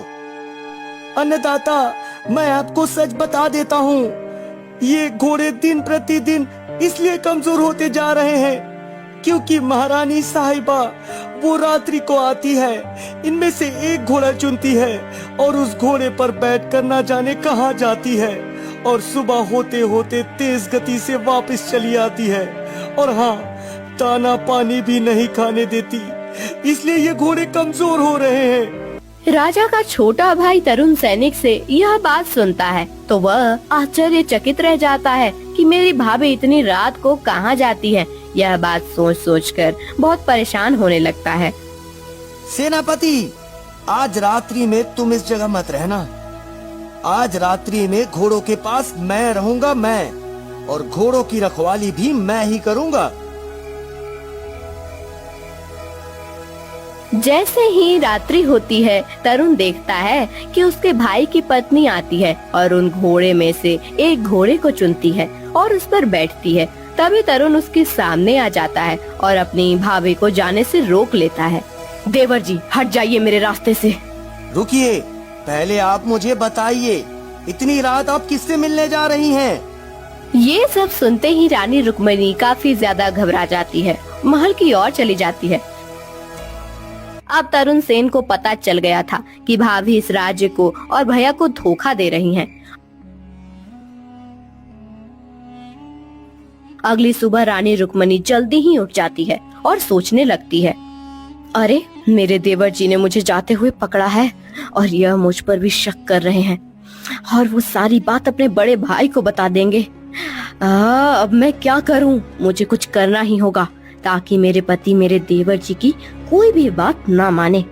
अन्नदाता, मैं आपको सच बता देता हूँ, ये घोड़े दिन प्रतिदिन इसलिए कमजोर होते जा रहे हैं क्योंकि महारानी साहिबा वो रात्रि को आती है, इनमें से एक घोड़ा चुनती है और उस घोड़े पर बैठकर ना जाने कहाँ जाती है और सुबह होते होते तेज गति से वापस चली आती है। और हाँ, दाना पानी भी नहीं खाने देती, इसलिए ये घोड़े कमजोर हो रहे हैं। राजा का छोटा भाई तरुण सैनिक से यह बात सुनता है तो वह आश्चर्यचकित रह जाता है कि मेरी भाभी इतनी रात को कहाँ जाती है। यह बात सोच सोचकर बहुत परेशान होने लगता है। सेनापति, आज रात्रि में तुम इस जगह मत रहना। आज रात्रि में घोड़ों के पास मैं रहूंगा, मैं, और घोड़ों की रखवाली भी मैं ही करूंगा। जैसे ही रात्रि होती है, तरुण देखता है कि उसके भाई की पत्नी आती है और उन घोड़े में से एक घोड़े को चुनती है और उस पर बैठती है। तभी तरुण उसके सामने आ जाता है और अपनी भाभी को जाने से रोक लेता है। देवर जी, हट जाइए मेरे रास्ते से। रुकिए, पहले आप मुझे बताइए, इतनी रात आप किससे मिलने जा रही हैं? ये सब सुनते ही रानी रुक्मिणी काफी ज्यादा घबरा जाती है, महल की ओर चली जाती है। अब तरुण सेन को पता चल गया था कि भाभी इस राज्य को और भैया को धोखा दे रही हैं। अगली सुबह रानी रुक्मिणी जल्दी ही उठ जाती है और सोचने लगती है, अरे मेरे देवर जी ने मुझे जाते हुए पकड़ा है और यह मुझ पर भी शक कर रहे हैं और वो सारी बात अपने बड़े भाई को बता देंगे। अब मैं क्या करूं? मुझे कुछ करना ही होगा ताकि मेरे पति मेरे देवर जी की कोई भी बात ना माने।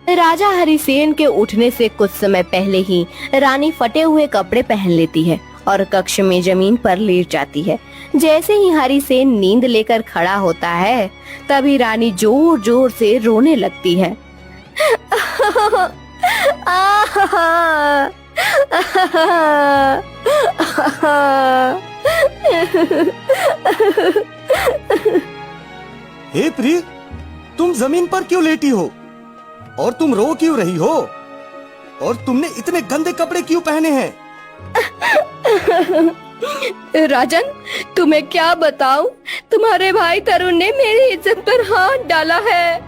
राजा हरिसेन के उठने से कुछ समय पहले ही रानी फटे हुए कपड़े पहन लेती है और कक्ष में जमीन पर लेट जाती है। जैसे ही हरिसेन नींद लेकर खड़ा होता है, तभी रानी जोर जोर से रोने लगती है। हे प्रिय, तुम जमीन पर क्यों लेटी हो और तुम रो क्यों रही हो? और तुमने इतने गंदे कपड़े क्यों पहने हैं? राजन, तुम्हें क्या बताऊं, तुम्हारे भाई तरुण ने मेरी इज्जत पर हाथ डाला है।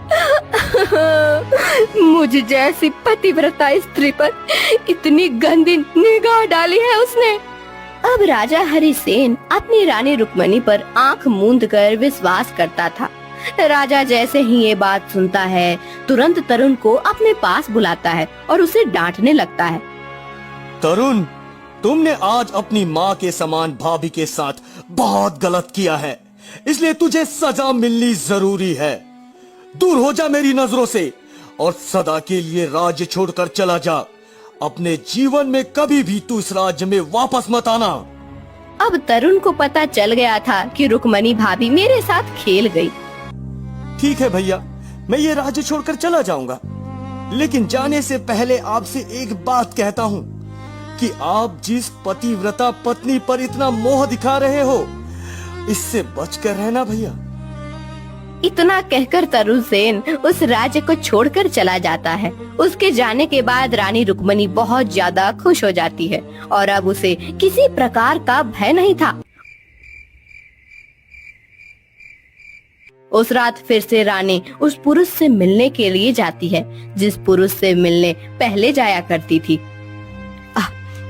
मुझ जैसी पतिव्रता स्त्री पर इतनी गंदी निगाह डाली है उसने। अब राजा हरिसेन अपनी रानी रुक्मिणी पर आंख मूंद कर विश्वास करता था। राजा जैसे ही ये बात सुनता है, तुरंत तरुण को अपने पास बुलाता है और उसे डांटने लगता है। तरुण, तुमने आज अपनी माँ के समान भाभी के साथ बहुत गलत किया है, इसलिए तुझे सजा मिलनी जरूरी है। दूर हो जा मेरी नजरों से और सदा के लिए राज्य छोड़कर चला जा। अपने जीवन में कभी भी तू इस राज्य में वापस मत आना। अब तरुण को पता चल गया था कि रुक्मिणी भाभी मेरे साथ खेल गई। ठीक है भैया, मैं ये राज्य छोड़कर चला जाऊंगा, लेकिन जाने से पहले आपसे एक बात कहता हूँ कि आप जिस पतिव्रता पत्नी पर इतना मोह दिखा रहे हो, इससे बचकर रहना भैया। इतना कहकर तरुण सेन उस राज्य को छोड़कर चला जाता है। उसके जाने के बाद रानी रुक्मिणी बहुत ज्यादा खुश हो जाती है और अब उसे किसी प्रकार का भय नहीं था। उस रात फिर से रानी उस पुरुष से मिलने के लिए जाती है जिस पुरुष से मिलने पहले जाया करती थी।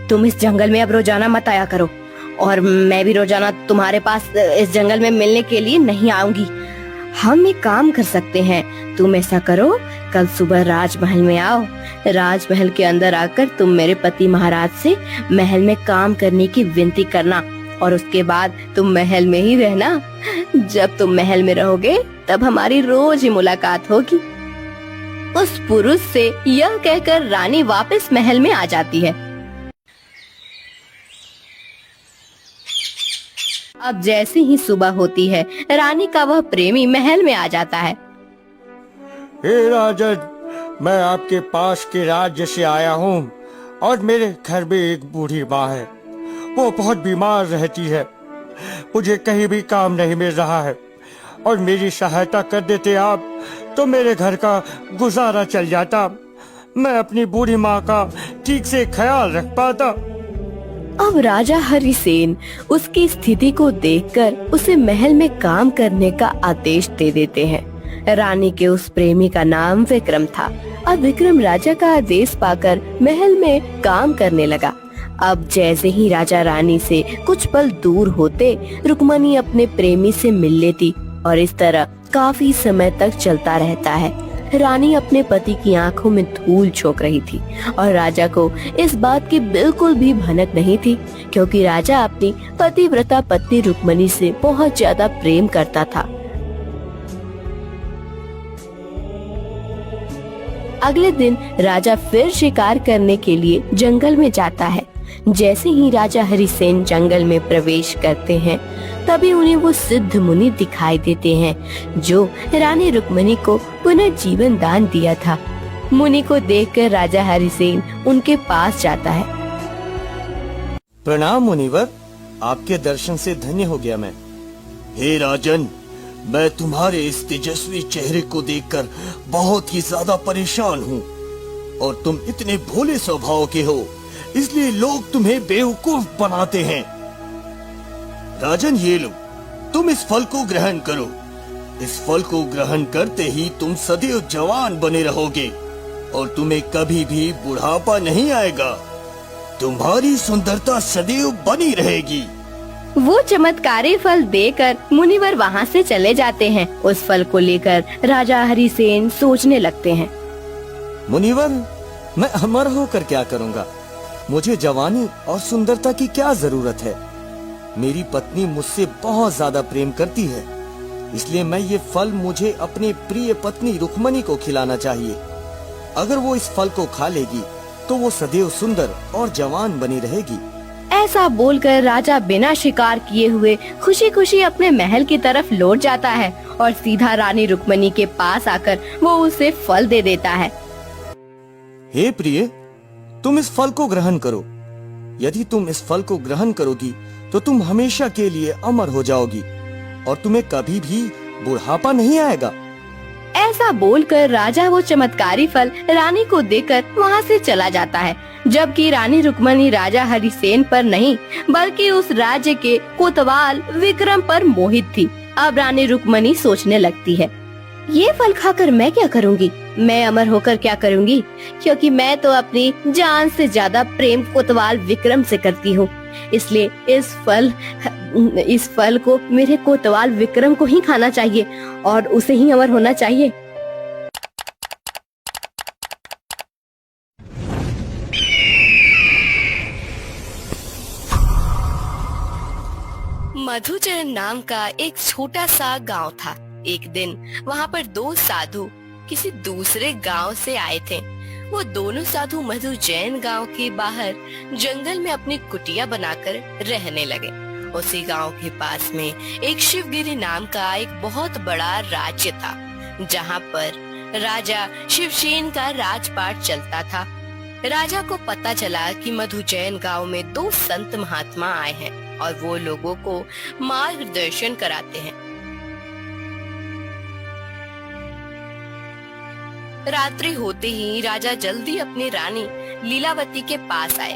तुम इस जंगल में अब रोजाना मत आया करो और मैं भी रोजाना तुम्हारे पास इस जंगल में मिलने के लिए नहीं आऊंगी। हम एक काम कर सकते हैं, तुम ऐसा करो, कल सुबह राजमहल में आओ। राजमहल के अंदर आकर तुम मेरे पति महाराज से महल में काम करने की विनती करना और उसके बाद तुम महल में ही रहना। जब तुम महल में रहोगे तब हमारी रोज ही मुलाकात होगी। उस पुरुष से यह कहकर रानी वापस महल में आ जाती है। अब जैसे ही सुबह होती है, रानी का वह प्रेमी महल में आ जाता है। हे राजन, मैं आपके पास के राज्य से आया हूँ और मेरे घर में एक बूढ़ी माँ है। वो बहुत बीमार रहती है। मुझे कहीं भी काम नहीं मिल रहा है और मेरी सहायता कर देते आप तो मेरे घर का गुजारा चल जाता। मैं अपनी बूढ़ी माँ का ठीक से ख्याल रख पाता। अब राजा हरिसेन उसकी स्थिति को देखकर उसे महल में काम करने का आदेश दे देते हैं। रानी के उस प्रेमी का नाम विक्रम था। अब विक्रम राजा का आदेश पाकर महल में काम करने लगा। अब जैसे ही राजा रानी से कुछ पल दूर होते, रुक्मणी अपने प्रेमी से मिल लेती और इस तरह काफी समय तक चलता रहता है। रानी अपने पति की आंखों में धूल झोंक रही थी और राजा को इस बात की बिल्कुल भी भनक नहीं थी, क्योंकि राजा अपनी पतिव्रता पत्नी रुक्मणी से बहुत ज्यादा प्रेम करता था। अगले दिन राजा फिर शिकार करने के लिए जंगल में जाता है। जैसे ही राजा हरिसेन जंगल में प्रवेश करते हैं, तभी उन्हें वो सिद्ध मुनि दिखाई देते हैं जो रानी रुक्मणी को पुनर्जीवन दान दिया था। मुनि को देखकर राजा हरिसेन उनके पास जाता है। प्रणाम मुनिवर, आपके दर्शन से धन्य हो गया मैं। हे राजन, मैं तुम्हारे इस तेजस्वी चेहरे को देखकर बहुत ही ज्यादा परेशान हूँ और तुम इतने भोले स्वभाव के हो, इसलिए लोग तुम्हें बेवकूफ बनाते हैं। राजन, ये लो, तुम इस फल को ग्रहण करो। इस फल को ग्रहण करते ही तुम सदैव जवान बने रहोगे और तुम्हें कभी भी बुढ़ापा नहीं आएगा। तुम्हारी सुंदरता सदैव बनी रहेगी। वो चमत्कारी फल देकर मुनिवर वहाँ से चले जाते हैं। उस फल को लेकर राजा हरिसेन सोचने लगते हैं। मुनिवर, मैं अमर होकर क्या करूँगा? मुझे जवानी और सुंदरता की क्या जरूरत है? मेरी पत्नी मुझसे बहुत ज्यादा प्रेम करती है, इसलिए मैं ये फल मुझे अपने प्रिय पत्नी रुक्मणी को खिलाना चाहिए। अगर वो इस फल को खा लेगी तो वो सदैव सुंदर और जवान बनी रहेगी। ऐसा बोलकर राजा बिना शिकार किए हुए खुशी खुशी अपने महल की तरफ लौट जाता है और सीधा रानी रुक्मणी के पास आकर वो उसे फल दे देता है। हे प्रिय, तुम इस फल को ग्रहण करो। यदि तुम इस फल को ग्रहण करोगी तो तुम हमेशा के लिए अमर हो जाओगी और तुम्हें कभी भी बुढ़ापा नहीं आएगा। ऐसा बोलकर राजा वो चमत्कारी फल रानी को देकर वहाँ से चला जाता है, जबकि रानी रुक्मणी राजा हरिसेन पर नहीं बल्कि उस राज्य के कोतवाल विक्रम पर मोहित थी। अब रानी रुक्मणी सोचने लगती है, ये फल खाकर मैं क्या करूँगी? मैं अमर होकर क्या करूँगी? क्योंकि मैं तो अपनी जान से ज्यादा प्रेम कोतवाल विक्रम से करती हूँ, इसलिए इस फल को मेरे कोतवाल विक्रम को ही खाना चाहिए और उसे ही अमर होना चाहिए। मधुचरण नाम का एक छोटा सा गांव था। एक दिन वहाँ पर दो साधु किसी दूसरे गांव से आए थे। वो दोनों साधु मधुचरण गांव के बाहर जंगल में अपनी कुटिया बनाकर रहने लगे। उसी गांव के पास में एक शिवगिरी नाम का एक बहुत बड़ा राज्य था, जहाँ पर राजा शिवसेन का राजपाट चलता था। राजा को पता चला कि मधुचरण गांव में दो संत महात्मा आए हैं और वो लोगों को मार्गदर्शन कराते हैं। रात्रि होते ही राजा जल्दी अपनी रानी लीलावती के पास आए।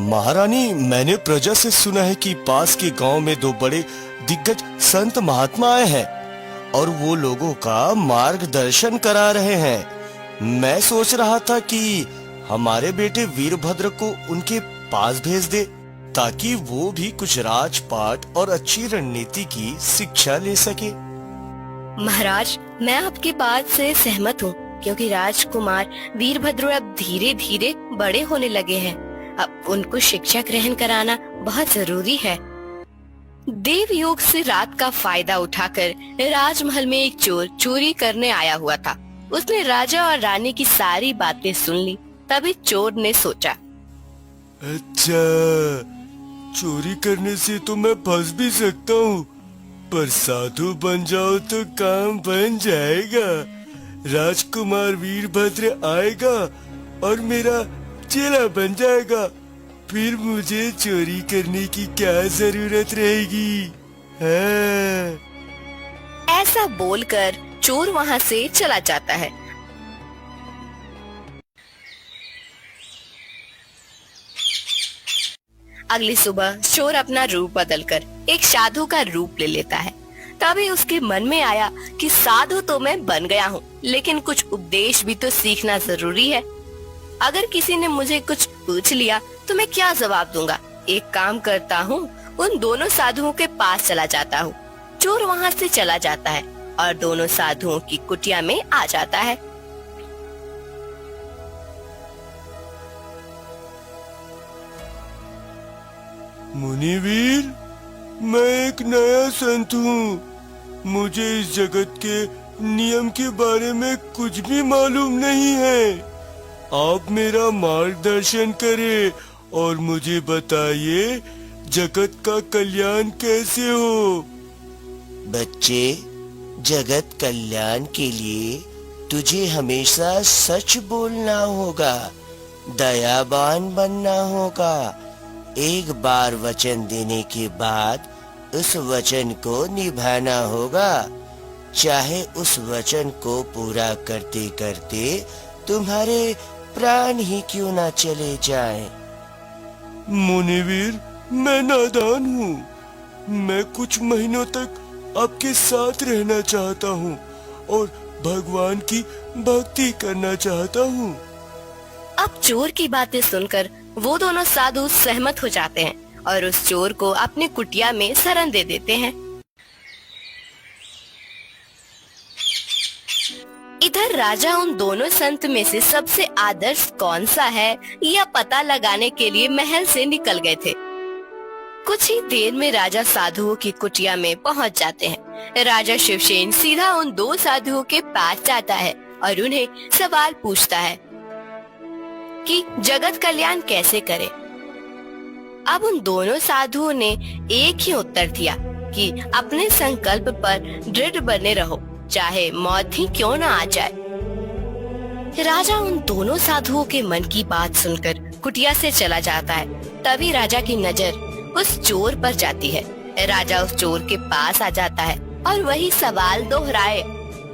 महारानी, मैंने प्रजा से सुना है कि पास के गांव में दो बड़े दिग्गज संत महात्मा आए हैं और वो लोगों का मार्गदर्शन करा रहे हैं। मैं सोच रहा था कि हमारे बेटे वीरभद्र को उनके पास भेज दे ताकि वो भी कुछ राजपाट और अच्छी रणनीति की शिक्षा ले सके। महाराज, मैं आपकी बात से सहमत हूँ, क्योंकि राजकुमार वीरभद्र अब धीरे धीरे बड़े होने लगे हैं। अब उनको शिक्षा ग्रहण कराना बहुत जरूरी है। देव योग से रात का फायदा उठाकर राजमहल में एक चोर चोरी करने आया हुआ था। उसने राजा और रानी की सारी बातें सुन ली। तभी चोर ने सोचा, अच्छा, चोरी करने से तो मैं फंस भी सकता हूँ, पर साधु बन जाओ तो काम बन जाएगा। राजकुमार वीरभद्र आएगा और मेरा चेला बन जाएगा, फिर मुझे चोरी करने की क्या जरूरत रहेगी। हाँ। ऐसा बोलकर चोर वहाँ से चला जाता है। अगली सुबह चोर अपना रूप बदलकर एक साधु का रूप ले लेता है। तभी उसके मन में आया कि साधु तो मैं बन गया हूँ, लेकिन कुछ उपदेश भी तो सीखना जरूरी है। अगर किसी ने मुझे कुछ पूछ लिया तो मैं क्या जवाब दूंगा। एक काम करता हूँ, उन दोनों साधुओं के पास चला जाता हूँ। चोर वहाँ से चला जाता है और दोनों साधुओं की कुटिया में आ जाता है। मुनिवीर, मैं एक नया संत हूँ। मुझे इस जगत के नियम के बारे में कुछ भी मालूम नहीं है। आप मेरा मार्गदर्शन करें और मुझे बताइए, जगत का कल्याण कैसे हो। बच्चे, जगत कल्याण के लिए तुझे हमेशा सच बोलना होगा, दयावान बनना होगा। एक बार वचन देने के बाद उस वचन को निभाना होगा, चाहे उस वचन को पूरा करते करते तुम्हारे प्राण ही क्यों ना चले जाएं। मुनिवीर, मैं नादान हूँ। मैं कुछ महीनों तक आपके साथ रहना चाहता हूँ और भगवान की भक्ति करना चाहता हूँ। अब चोर की बातें सुनकर वो दोनों साधु सहमत हो जाते हैं और उस चोर को अपनी कुटिया में शरण दे देते हैं। इधर राजा उन दोनों संत में से सबसे आदर्श कौन सा है यह पता लगाने के लिए महल से निकल गए थे। कुछ ही देर में राजा साधुओं की कुटिया में पहुंच जाते हैं। राजा शिवसेन सीधा उन दो साधुओं के पास जाता है और उन्हें सवाल पूछता है कि जगत कल्याण कैसे करे। अब उन दोनों साधुओं ने एक ही उत्तर दिया कि अपने संकल्प पर दृढ़ बने रहो, चाहे मौत ही क्यों न आ जाए। राजा उन दोनों साधुओं के मन की बात सुनकर कुटिया से चला जाता है। तभी राजा की नजर उस चोर पर जाती है। राजा उस चोर के पास आ जाता है और वही सवाल दोहराए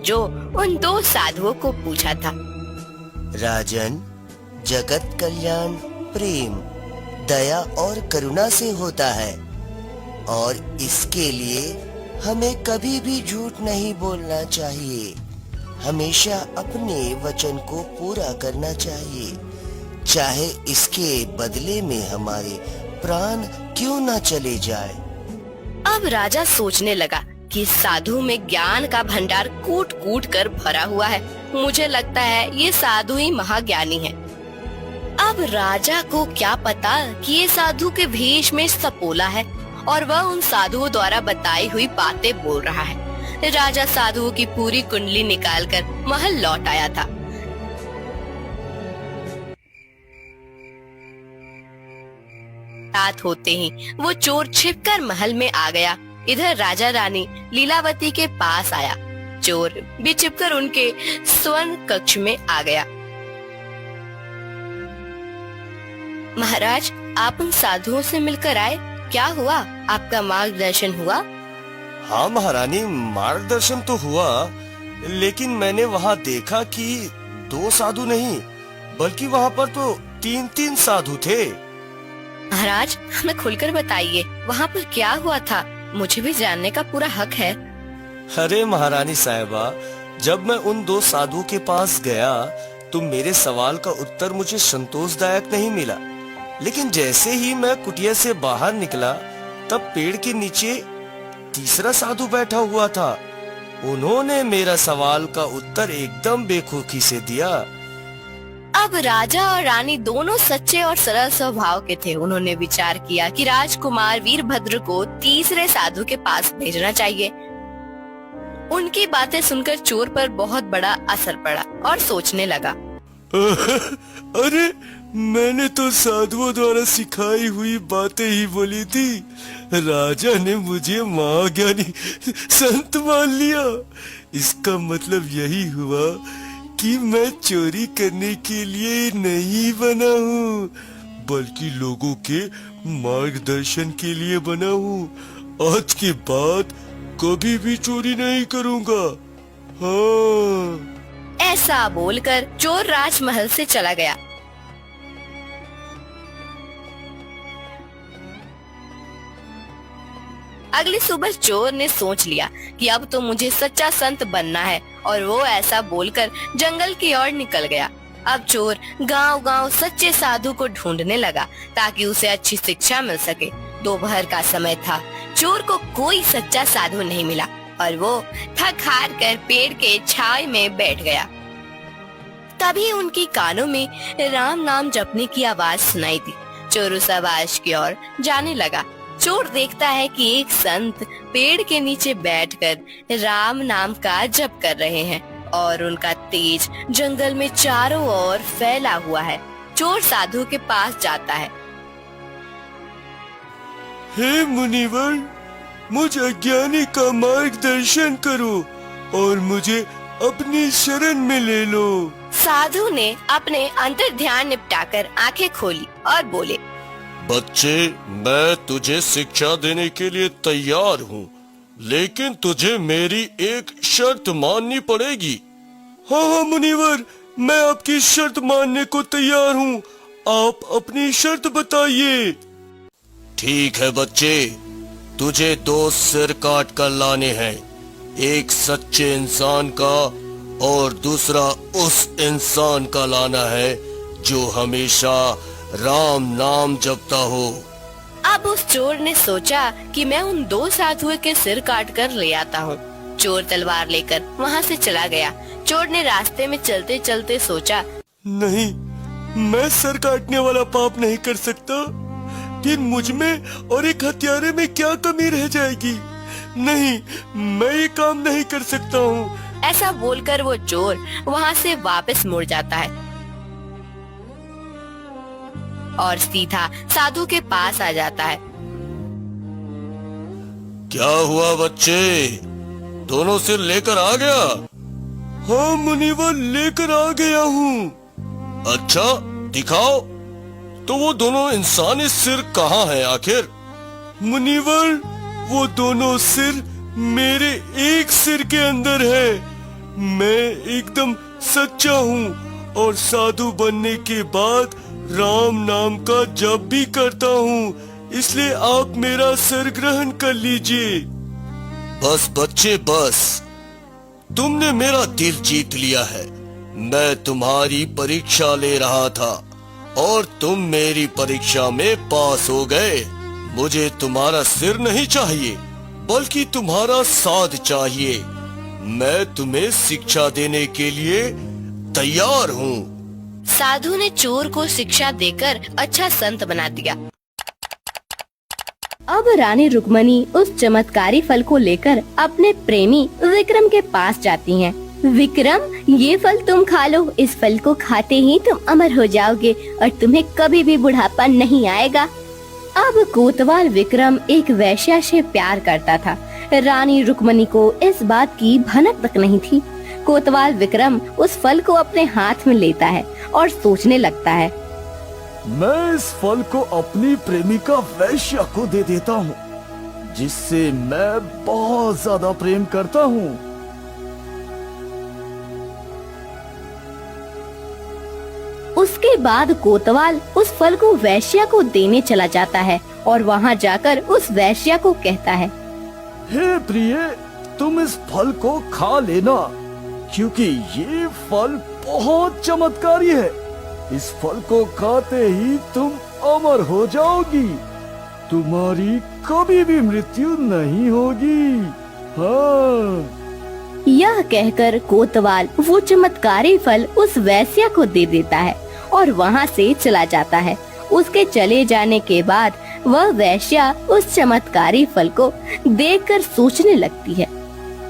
जो उन दो साधुओं को पूछा था। राजन, जगत कल्याण प्रेम, दया और करुणा से होता है और इसके लिए हमें कभी भी झूठ नहीं बोलना चाहिए। हमेशा अपने वचन को पूरा करना चाहिए, चाहे इसके बदले में हमारे प्राण क्यों न चले जाए। अब राजा सोचने लगा कि साधु में ज्ञान का भंडार कूट कूट कर भरा हुआ है। मुझे लगता है ये साधु ही महाज्ञानी है। अब राजा को क्या पता कि ये साधु के भेष में सपोला है और वह उन साधुओं द्वारा बताई हुई बातें बोल रहा है। राजा साधुओं की पूरी कुंडली निकालकर महल लौट आया था। रात होते ही वो चोर छिपकर महल में आ गया। इधर राजा रानी लीलावती के पास आया। चोर भी छिपकर उनके स्वर्ण कक्ष में आ गया। महाराज, आप उन साधुओं से मिलकर आए, क्या हुआ? आपका मार्गदर्शन हुआ? हाँ महारानी, मार्गदर्शन तो हुआ, लेकिन मैंने वहाँ देखा कि दो साधु नहीं बल्कि वहाँ पर तो 3-3 साधु थे। महाराज, हमें खुलकर बताइए, वहाँ पर क्या हुआ था? मुझे भी जानने का पूरा हक है। अरे महारानी साहिबा, जब मैं उन दो साधुओं के पास गया तो मेरे सवाल का उत्तर मुझे संतोषदायक नहीं मिला। लेकिन जैसे ही मैं कुटिया से बाहर निकला तब पेड़ के नीचे तीसरा साधु बैठा हुआ था। उन्होंने मेरा सवाल का उत्तर एकदम बेखुदी से दिया। अब राजा और रानी दोनों सच्चे और सरल स्वभाव के थे। उन्होंने विचार किया कि राजकुमार वीरभद्र को तीसरे साधु के पास भेजना चाहिए। उनकी बातें सुनकर चोर पर बहुत बड़ा असर पड़ा और सोचने लगा, अरे मैंने तो साधुओं द्वारा सिखाई हुई बातें ही बोली थी। राजा ने मुझे महाज्ञानी संत मान लिया। इसका मतलब यही हुआ कि मैं चोरी करने के लिए नहीं बना हूँ, बल्कि लोगों के मार्गदर्शन के लिए बना हूँ। आज के बाद कभी भी चोरी नहीं करूँगा। हाँ। ऐसा बोलकर चोर राजमहल से चला गया। अगली सुबह चोर ने सोच लिया कि अब तो मुझे सच्चा संत बनना है, और वो ऐसा बोलकर जंगल की ओर निकल गया। अब चोर गांव-गांव सच्चे साधु को ढूंढने लगा ताकि उसे अच्छी शिक्षा मिल सके। दोपहर का समय था। चोर को कोई सच्चा साधु नहीं मिला और वो थक हार कर पेड़ के छाए में बैठ गया। तभी उनकी कानों में राम नाम जपने की आवाज सुनाई दी। चोर उस आवाज की ओर जाने लगा। चोर देखता है कि एक संत पेड़ के नीचे बैठकर राम नाम का जप कर रहे हैं और उनका तेज जंगल में चारों ओर फैला हुआ है। चोर साधु के पास जाता है। हे मुनिवर, मुझ अज्ञानी का मार्गदर्शन करो और मुझे अपनी शरण में ले लो। साधु ने अपने अंतर ध्यान निपटाकर आंखें खोली और बोले, बच्चे, मैं तुझे शिक्षा देने के लिए तैयार हूँ, लेकिन तुझे मेरी एक शर्त माननी पड़ेगी। हाँ हाँ मुनिवर, मैं आपकी शर्त मानने को तैयार हूँ। आप अपनी शर्त बताइए। ठीक है बच्चे, तुझे 2 सिर काट कर लाने हैं, एक सच्चे इंसान का और दूसरा उस इंसान का लाना है जो हमेशा राम नाम जपता हो। अब उस चोर ने सोचा कि मैं उन 2 साधुओं के सिर काट कर ले आता हूँ। चोर तलवार लेकर वहाँ से चला गया। चोर ने रास्ते में चलते चलते सोचा, नहीं, मैं सर काटने वाला पाप नहीं कर सकता। फिर मुझ में और एक हत्यारे में क्या कमी रह जाएगी? नहीं, मैं ये काम नहीं कर सकता हूँ। ऐसा बोलकर वो चोर वहाँ से वापस मुड़ जाता है और सीधा साधु के पास आ जाता है। क्या हुआ बच्चे, दोनों सिर लेकर आ गया? हाँ मुनिवर, लेकर आ गया हूँ। अच्छा, दिखाओ तो वो दोनों इंसानी सिर कहाँ हैं आखिर? मुनिवर, वो दोनों सिर मेरे एक सिर के अंदर है। मैं एकदम सच्चा हूँ और साधु बनने के बाद राम नाम का जप भी करता हूँ, इसलिए आप मेरा सिर ग्रहण कर लीजिए। बस बच्चे बस, तुमने मेरा दिल जीत लिया है। मैं तुम्हारी परीक्षा ले रहा था और तुम मेरी परीक्षा में पास हो गए। मुझे तुम्हारा सिर नहीं चाहिए, बल्कि तुम्हारा साध चाहिए। मैं तुम्हें शिक्षा देने के लिए तैयार हूँ। साधु ने चोर को शिक्षा देकर अच्छा संत बना दिया। अब रानी रुक्मणी उस चमत्कारी फल को लेकर अपने प्रेमी विक्रम के पास जाती हैं। विक्रम, ये फल तुम खा लो। इस फल को खाते ही तुम अमर हो जाओगे और तुम्हें कभी भी बुढ़ापा नहीं आएगा। अब कोतवाल विक्रम एक वेश्या से प्यार करता था। रानी रुक्मणी को इस बात की भनक तक नहीं थी। कोतवाल विक्रम उस फल को अपने हाथ में लेता है और सोचने लगता है, मैं इस फल को अपनी प्रेमिका वैश्या को दे देता हूँ, जिससे मैं बहुत ज्यादा प्रेम करता हूँ। उसके बाद कोतवाल उस फल को वैश्या को देने चला जाता है और वहाँ जाकर उस वैश्या को कहता है, हे प्रिय, तुम इस फल को खा लेना, क्योंकि ये फल बहुत चमत्कारी है। इस फल को खाते ही तुम अमर हो जाओगी। तुम्हारी कभी भी मृत्यु नहीं होगी। हाँ। यह कहकर कोतवाल वो चमत्कारी फल उस वैश्या को दे देता है और वहाँ से चला जाता है। उसके चले जाने के बाद वह वैश्या उस चमत्कारी फल को देखकर सोचने लगती है,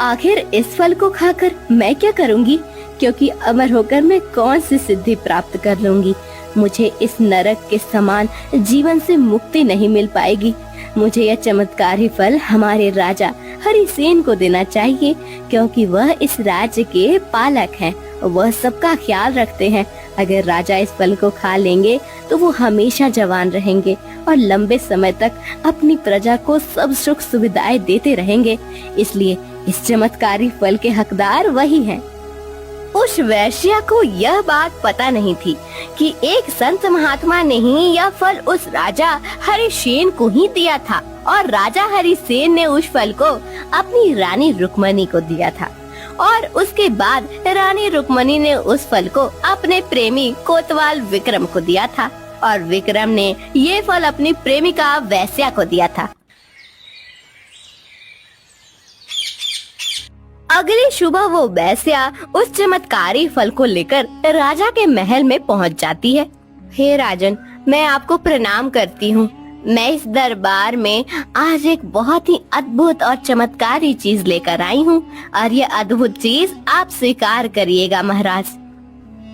आखिर इस फल को खाकर मैं क्या करूँगी, क्योंकि अमर होकर मैं कौन सी सिद्धि प्राप्त कर लूँगी। मुझे इस नरक के समान जीवन से मुक्ति नहीं मिल पाएगी। मुझे यह चमत्कारी फल हमारे राजा हरिसेन को देना चाहिए, क्योंकि वह इस राज्य के पालक हैं। वह सबका ख्याल रखते हैं। अगर राजा इस फल को खा लेंगे तो वो हमेशा जवान रहेंगे और लंबे समय तक अपनी प्रजा को सब सुख सुविधाएं देते रहेंगे। इसलिए इस चमत्कारी फल के हकदार वही हैं। उस वैश्या को यह बात पता नहीं थी कि एक संत महात्मा ने ही यह फल उस राजा हरिसेन को ही दिया था और राजा हरिसेन ने उस फल को अपनी रानी रुक्मणी को दिया था और उसके बाद रानी रुक्मणी ने उस फल को अपने प्रेमी कोतवाल विक्रम को दिया था और विक्रम ने ये फल अपनी प्रेमिका वैश्या को दिया था। अगली सुबह वो वैश्या उस चमत्कारी फल को लेकर राजा के महल में पहुंच जाती है। हे राजन, मैं आपको प्रणाम करती हूँ। मैं इस दरबार में आज एक बहुत ही अद्भुत और चमत्कारी चीज लेकर आई हूँ और ये अद्भुत चीज आप स्वीकार करिएगा महाराज।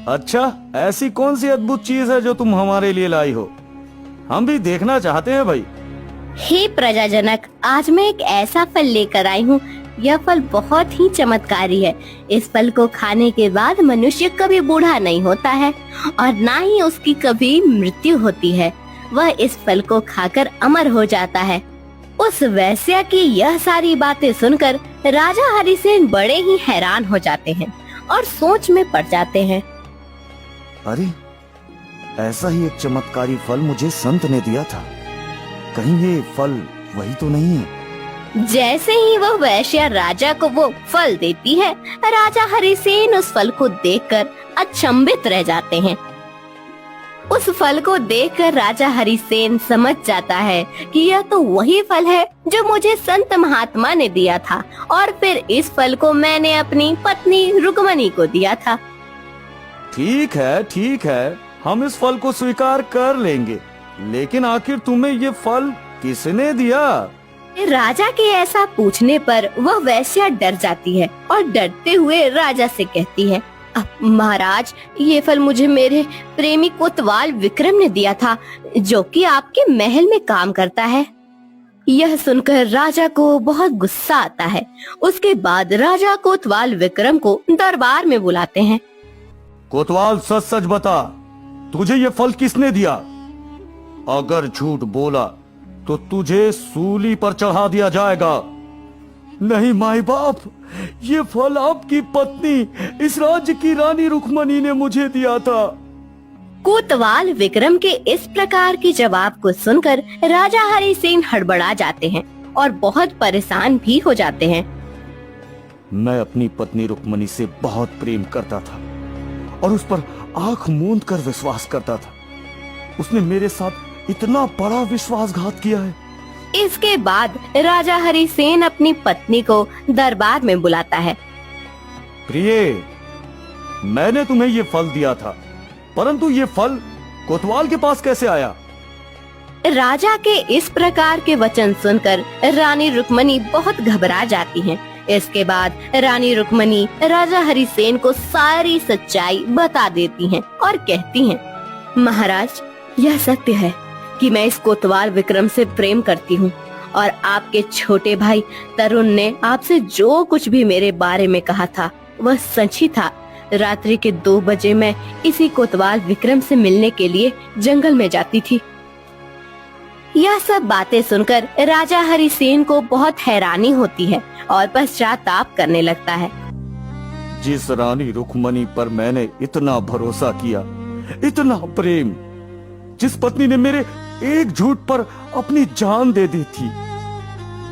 अच्छा, ऐसी कौन सी अद्भुत चीज है जो तुम हमारे लिए लाई हो? हम भी देखना चाहते हैं भाई। हे प्रजाजनक, आज मैं एक ऐसा फल लेकर आई हूँ। यह फल बहुत ही चमत्कारी है। इस फल को खाने के बाद मनुष्य कभी बूढ़ा नहीं होता है और ना ही उसकी कभी मृत्यु होती है। वह इस फल को खाकर अमर हो जाता है। उस वैश्या की यह सारी बातें सुनकर राजा हरिसेन बड़े ही हैरान हो जाते हैं और सोच में पड़ जाते हैं। अरे, ऐसा ही एक चमत्कारी फल मुझे संत ने दिया था। कहीं ये फल वही तो नहीं है? जैसे ही वह वैश्या राजा को वो फल देती है, राजा हरिसेन उस फल को देखकर अचंभित रह जाते हैं। उस फल को देखकर राजा हरिसेन समझ जाता है कि यह तो वही फल है जो मुझे संत महात्मा ने दिया था और फिर इस फल को मैंने अपनी पत्नी रुक्मणी को दिया था। ठीक है, हम इस फल को स्वीकार कर लेंगे, लेकिन आखिर तुम्हें ये फल किसने दिया? राजा के ऐसा पूछने पर वह वैश्या डर जाती है और डरते हुए राजा से कहती है, महाराज, ये फल मुझे मेरे प्रेमी कोतवाल विक्रम ने दिया था, जो कि आपके महल में काम करता है। यह सुनकर राजा को बहुत गुस्सा आता है। उसके बाद राजा कोतवाल विक्रम को दरबार में बुलाते हैं। कोतवाल, सच सच बता, तुझे ये फल किसने दिया? अगर झूठ बोला तो तुझे सूली पर चढ़ा दिया जाएगा। नहीं माई बाप, ये फल आपकी पत्नी, इस राज्य की रानी रुक्मणी ने मुझे दिया था। कोतवाल विक्रम के इस प्रकार के जवाब को सुनकर राजा हरिसेन हड़बड़ा जाते हैं और बहुत परेशान भी हो जाते हैं। मैं अपनी पत्नी रुक्मणी से बहुत प्रेम करता था और उस पर आंख मूंद कर विश्वास करता था। उसने मेरे साथ इतना बड़ा विश्वासघात किया है। इसके बाद राजा हरिसेन अपनी पत्नी को दरबार में बुलाता है। प्रिय, मैंने तुम्हें ये फल दिया था, परंतु ये फल कोतवाल के पास कैसे आया? राजा के इस प्रकार के वचन सुनकर रानी रुक्मणी बहुत घबरा जाती हैं। इसके बाद रानी रुक्मणी राजा हरिसेन को सारी सच्चाई बता देती हैं और कहती हैं, महाराज, यह सत्य है कि मैं इस कोतवाल विक्रम से प्रेम करती हूँ और आपके छोटे भाई तरुण ने आपसे जो कुछ भी मेरे बारे में कहा था वह सच ही था। रात्रि के 2 बजे मैं इसी कोतवाल विक्रम से मिलने के लिए जंगल में जाती थी। यह सब बातें सुनकर राजा हरिसेन को बहुत हैरानी होती है और पश्चाताप करने लगता है। जिस रानी रुक्मणी पर मैंने इतना भरोसा किया, इतना प्रेम, जिस पत्नी ने मेरे एक झूठ पर अपनी जान दे दी थी,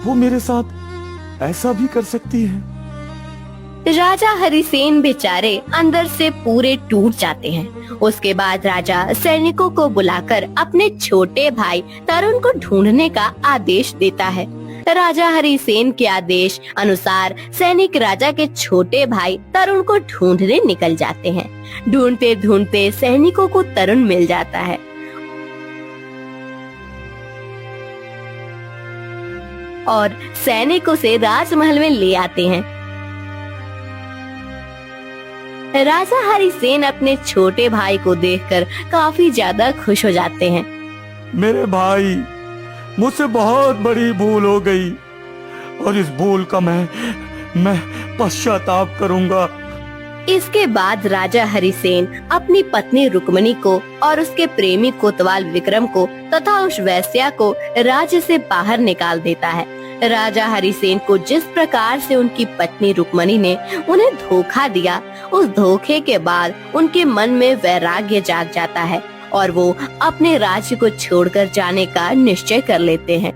वो मेरे साथ ऐसा भी कर सकती है? राजा हरिसेन बेचारे अंदर से पूरे टूट जाते हैं। उसके बाद राजा सैनिकों को बुलाकर अपने छोटे भाई तरुण को ढूंढने का आदेश देता है। राजा हरिसेन के आदेश अनुसार सैनिक राजा के छोटे भाई तरुण को ढूंढने निकल जाते हैं। ढूंढते ढूंढते सैनिकों को तरुण मिल जाता है और सैनिक उसे राजमहल में ले आते हैं। राजा हरिसेन अपने छोटे भाई को देखकर काफी ज्यादा खुश हो जाते हैं। मेरे भाई, मुझसे बहुत बड़ी भूल हो गई और इस भूल का मैं पश्चाताप करूंगा। इसके बाद राजा हरिसेन अपनी पत्नी रुक्मणी को और उसके प्रेमी कोतवाल विक्रम को तथा उस वेश्या को राज्य से बाहर निकाल देता है। राजा हरिसेन को जिस प्रकार से उनकी पत्नी रुक्मणी ने उन्हें धोखा दिया, उस धोखे के बाद उनके मन में वैराग्य जाग जाता है और वो अपने राज्य को छोड़कर जाने का निश्चय कर लेते हैं।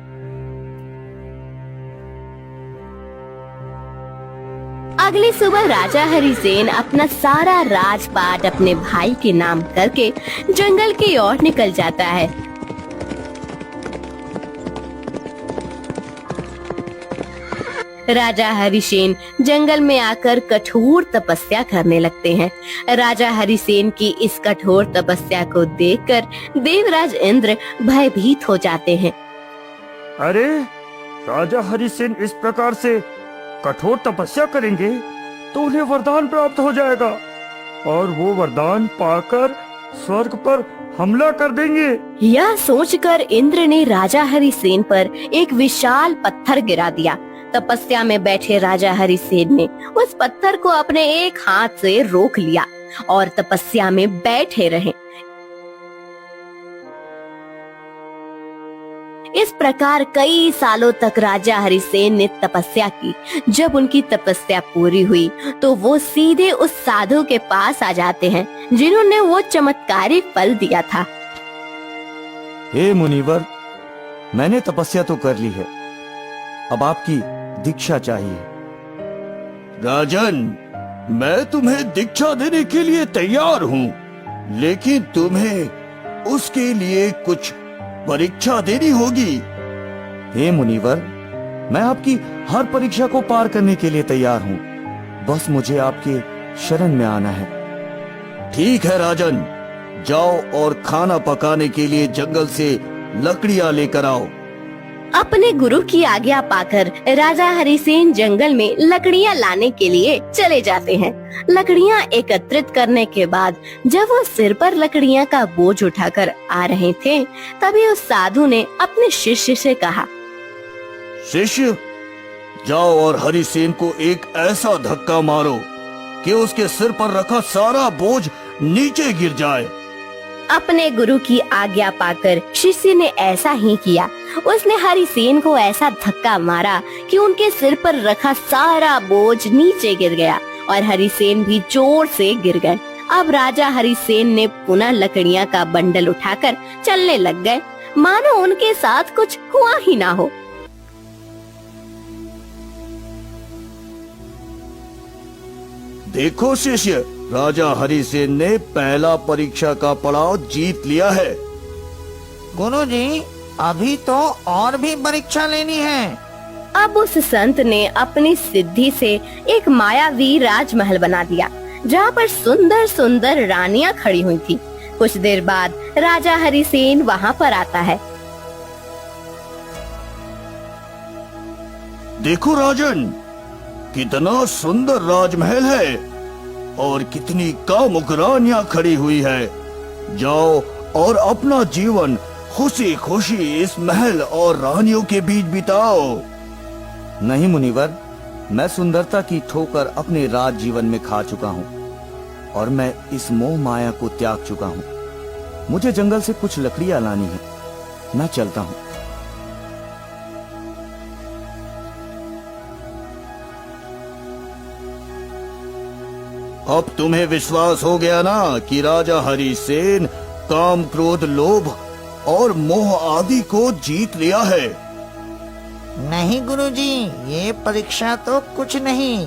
अगली सुबह राजा हरिसेन अपना सारा राजपाट अपने भाई के नाम करके जंगल की ओर निकल जाता है। राजा हरिसेन जंगल में आकर कठोर तपस्या करने लगते हैं। राजा हरिसेन की इस कठोर तपस्या को देखकर देवराज इंद्र भयभीत हो जाते हैं। अरे, राजा हरिसेन इस प्रकार से कठोर तपस्या करेंगे तो उन्हें वरदान प्राप्त हो जाएगा और वो वरदान पाकर स्वर्ग पर हमला कर देंगे। यह सोचकर इंद्र ने राजा हरिसेन पर एक विशाल पत्थर गिरा दिया। तपस्या में बैठे राजा हरिसेन ने उस पत्थर को अपने एक हाथ से रोक लिया और तपस्या में बैठे रहे। इस प्रकार कई सालों तक राजा हरिसेन ने तपस्या की। जब उनकी तपस्या पूरी हुई तो वो सीधे उस साधु के पास आ जाते हैं जिन्होंने वो चमत्कारी फल दिया था। हे मुनिवर, मैंने तपस्या तो कर ली है, अब आपकी दीक्षा चाहिए। राजन, मैं तुम्हें दीक्षा देने के लिए तैयार हूँ, लेकिन तुम्हें उसके लिए कुछ परीक्षा देनी होगी। हे मुनिवर, मैं आपकी हर परीक्षा को पार करने के लिए तैयार हूँ, बस मुझे आपके शरण में आना है। ठीक है राजन, जाओ और खाना पकाने के लिए जंगल से लकड़ियाँ लेकर आओ। अपने गुरु की आज्ञा पाकर राजा हरिसेन जंगल में लकड़ियां लाने के लिए चले जाते हैं। लकड़ियां एकत्रित करने के बाद जब वो सिर पर लकड़ियां का बोझ उठाकर आ रहे थे, तभी उस साधु ने अपने शिष्य से कहा, शिष्य, जाओ और हरिसेन को एक ऐसा धक्का मारो कि उसके सिर पर रखा सारा बोझ नीचे गिर जाए। अपने गुरु की आज्ञा पाकर शिष्य ने ऐसा ही किया। उसने हरिसेन को ऐसा धक्का मारा कि उनके सिर पर रखा सारा बोझ नीचे गिर गया और हरिसेन भी जोर से गिर गए। अब राजा हरिसेन ने पुनः लकड़ियां का बंडल उठाकर चलने लग गए, मानो उनके साथ कुछ हुआ ही ना हो। देखो शिष्य, राजा हरिसेन ने पहला परीक्षा का पड़ाव जीत लिया है। गुरुजी, अभी तो और भी परीक्षा लेनी है। अब उस संत ने अपनी सिद्धि से एक मायावी राजमहल बना दिया, जहाँ पर सुंदर सुंदर रानियां खड़ी हुई थी। कुछ देर बाद राजा हरिसेन वहाँ पर आता है। देखो राजन, कितना सुंदर राजमहल है और कितनी कामुक रानियां खड़ी हुई है। जाओ और अपना जीवन खुशी खुशी इस महल और रानियों के बीच बिताओ। नहीं मुनिवर, मैं सुंदरता की ठोकर अपने राज जीवन में खा चुका हूँ और मैं इस मोह माया को त्याग चुका हूँ। मुझे जंगल से कुछ लकड़ियाँ लानी है, मैं चलता हूँ। अब तुम्हें विश्वास हो गया ना कि राजा हरिसेन काम, क्रोध, लोभ और मोह आदि को जीत लिया है। नहीं गुरुजी, ये परीक्षा तो कुछ नहीं।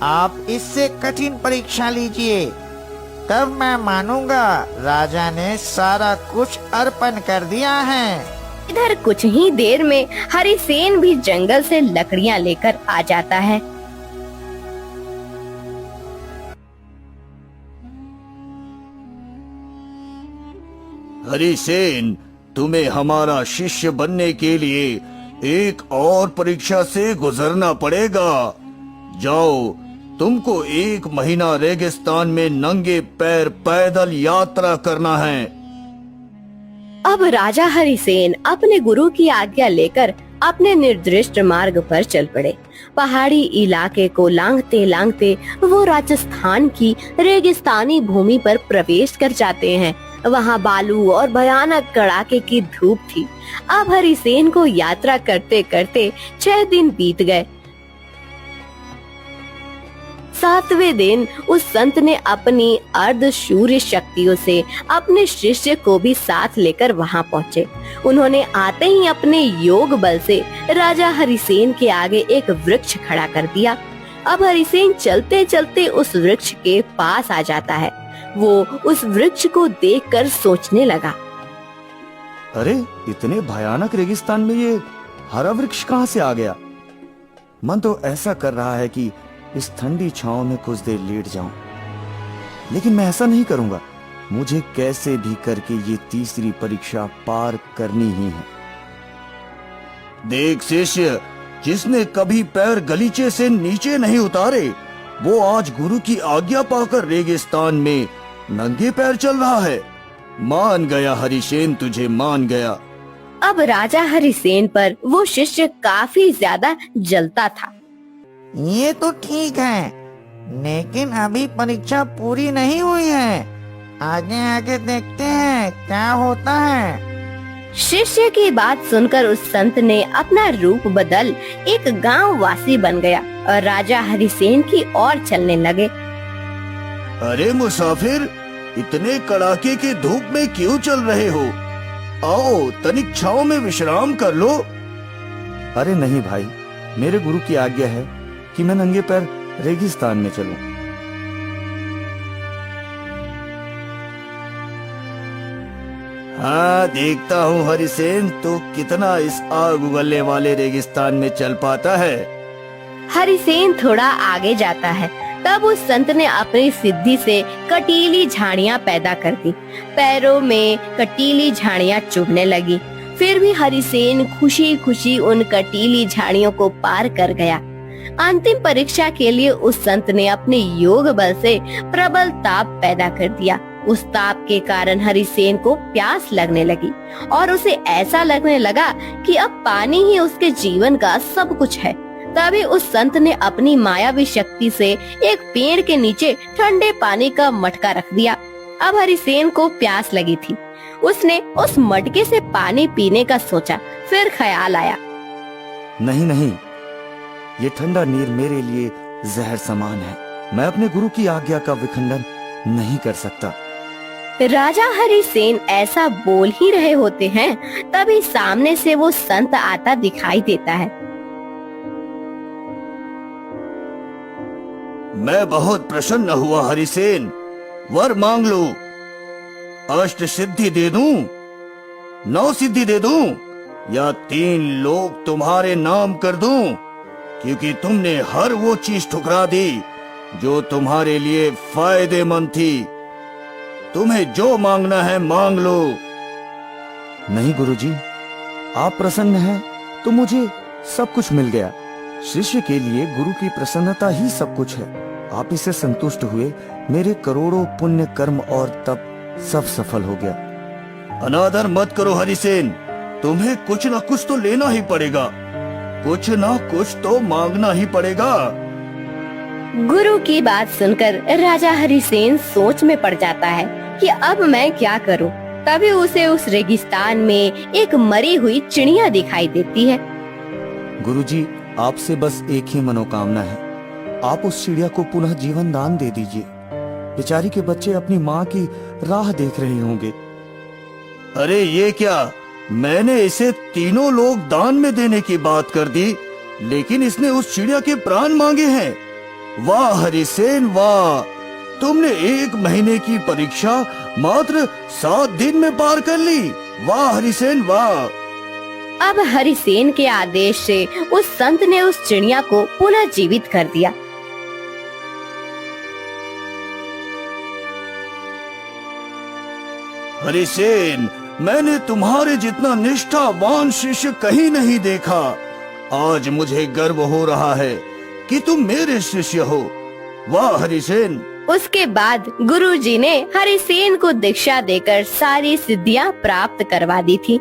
आप इससे कठिन परीक्षा लीजिए, तब मैं मानूंगा राजा ने सारा कुछ अर्पण कर दिया है। इधर कुछ ही देर में हरिसेन भी जंगल से लकड़ियां लेकर आ जाता है। हरिसेन, तुम्हें हमारा शिष्य बनने के लिए एक और परीक्षा से गुजरना पड़ेगा। जाओ, तुमको 1 महीना रेगिस्तान में नंगे पैर पैदल यात्रा करना है। अब राजा हरिसेन अपने गुरु की आज्ञा लेकर अपने निर्दिष्ट मार्ग पर चल पड़े। पहाड़ी इलाके को लांघते लांघते वो राजस्थान की रेगिस्तानी भूमि पर प्रवेश कर जाते हैं। वहाँ बालू और भयानक कड़ाके की धूप थी। अब हरिसेन को यात्रा करते करते 6 दिन बीत गए। 7वें दिन उस संत ने अपनी अर्धशूर्य शक्तियों से अपने शिष्य को भी साथ लेकर वहां पहुंचे। उन्होंने आते ही अपने योग बल से राजा हरिसेन के आगे एक वृक्ष खड़ा कर दिया। अब हरिसेन चलते चलते उस वृक्ष के पास आ जाता है। वो उस वृक्ष को देखकर सोचने लगा, अरे, इतने भयानक रेगिस्तान में ये हरा वृक्ष कहाँ से आ गया? मन तो ऐसा कर रहा है कि इस ठंडी छांव में कुछ देर लेट जाऊं, लेकिन मैं ऐसा नहीं करूंगा। मुझे कैसे भी करके ये तीसरी परीक्षा पार करनी ही है। देख शिष्य, जिसने कभी पैर गलीचे से नीचे नहीं उतारे, वो आज गुरु की आज्ञा पाकर रेगिस्तान में नंगे पैर चल रहा है। मान गया हरिसेन, तुझे मान गया। अब राजा हरिसेन पर वो शिष्य काफी ज्यादा जलता था। ये तो ठीक है, लेकिन अभी परीक्षा पूरी नहीं हुई है। आगे आगे देखते हैं क्या होता है। शिष्य की बात सुनकर उस संत ने अपना रूप बदल एक गांव वासी बन गया और राजा हरिसेन की ओर चलने लगे। अरे मुसाफिर, इतने कड़ाके के धूप में क्यों चल रहे हो? आओ, तनिक छांव में विश्राम कर लो। अरे नहीं भाई, मेरे गुरु की आज्ञा है कि मैं नंगे पैर रेगिस्तान में चलूं। हाँ, देखता हूँ हरिसेन, तो कितना इस आग उगलने वाले रेगिस्तान में चल पाता है। हरिसेन थोड़ा आगे जाता है। तब उस संत ने अपनी सिद्धि से कटीली झाड़ियां पैदा कर दी। पैरों में कटीली झाड़ियां चुभने लगी। फिर भी हरिसेन खुशी खुशी उन कटीली झाड़ियों को पार कर गया। अंतिम परीक्षा के लिए उस संत ने अपने योग बल से प्रबल ताप पैदा कर दिया। उस ताप के कारण हरिसेन को प्यास लगने लगी और उसे ऐसा लगने लगा कि अब पानी ही उसके जीवन का सब कुछ है। तभी उस संत ने अपनी मायावी शक्ति से एक पेड़ के नीचे ठंडे पानी का मटका रख दिया। अब हरिसेन को प्यास लगी थी। उसने उस मटके से पानी पीने का सोचा। फिर ख्याल आया, नहीं नहीं, ये ठंडा नीर मेरे लिए जहर समान है। मैं अपने गुरु की आज्ञा का विखंडन नहीं कर सकता। राजा हरिसेन ऐसा बोल ही रहे होते हैं, तभी सामने से वो संत आता दिखाई देता है। मैं बहुत प्रसन्न हुआ हरिसेन, वर मांग लो। अष्ट सिद्धि दे दूं, 9 सिद्धि दे दूं, या 3 लोग तुम्हारे नाम कर दूं, क्योंकि तुमने हर वो चीज ठुकरा दी जो तुम्हारे लिए फायदेमंद थी। तुम्हें जो मांगना है मांग लो। नहीं गुरुजी, आप प्रसन्न हैं तो मुझे सब कुछ मिल गया। शिष्य के लिए गुरु की प्रसन्नता ही सब कुछ है। आप इससे संतुष्ट हुए, मेरे करोड़ों पुण्य कर्म और तप सब सफल हो गया। अनादर मत करो हरिसेन, तुम्हें कुछ न कुछ तो लेना ही पड़ेगा, कुछ न कुछ तो मांगना ही पड़ेगा। गुरु की बात सुनकर राजा हरिसेन सोच में पड़ जाता है कि अब मैं क्या करूं। तभी उसे उस रेगिस्तान में एक मरी हुई चिड़िया दिखाई देती है। गुरुजी, आपसे बस एक ही मनोकामना है, आप उस चिड़िया को पुनः जीवन दान दे दीजिए। बेचारी के बच्चे अपनी माँ की राह देख रहे होंगे। अरे ये क्या, मैंने इसे 3 लोग दान में देने की बात कर दी, लेकिन इसने उस चिड़िया के प्राण मांगे हैं। वाह हरिसेन वाह, तुमने 1 महीने की परीक्षा मात्र 7 दिन में पार कर ली। वाह हरिसेन वाह। अब हरिसेन के आदेश से उस संत ने उस चिड़िया को पुनः जीवित कर दिया। हरिसेन, मैंने तुम्हारे जितना निष्ठावान शिष्य कहीं नहीं देखा। आज मुझे गर्व हो रहा है कि तुम मेरे शिष्य हो। वाह हरिसेन। उसके बाद गुरुजी ने हरिसेन को दीक्षा देकर सारी सिद्धियां प्राप्त करवा दी थी।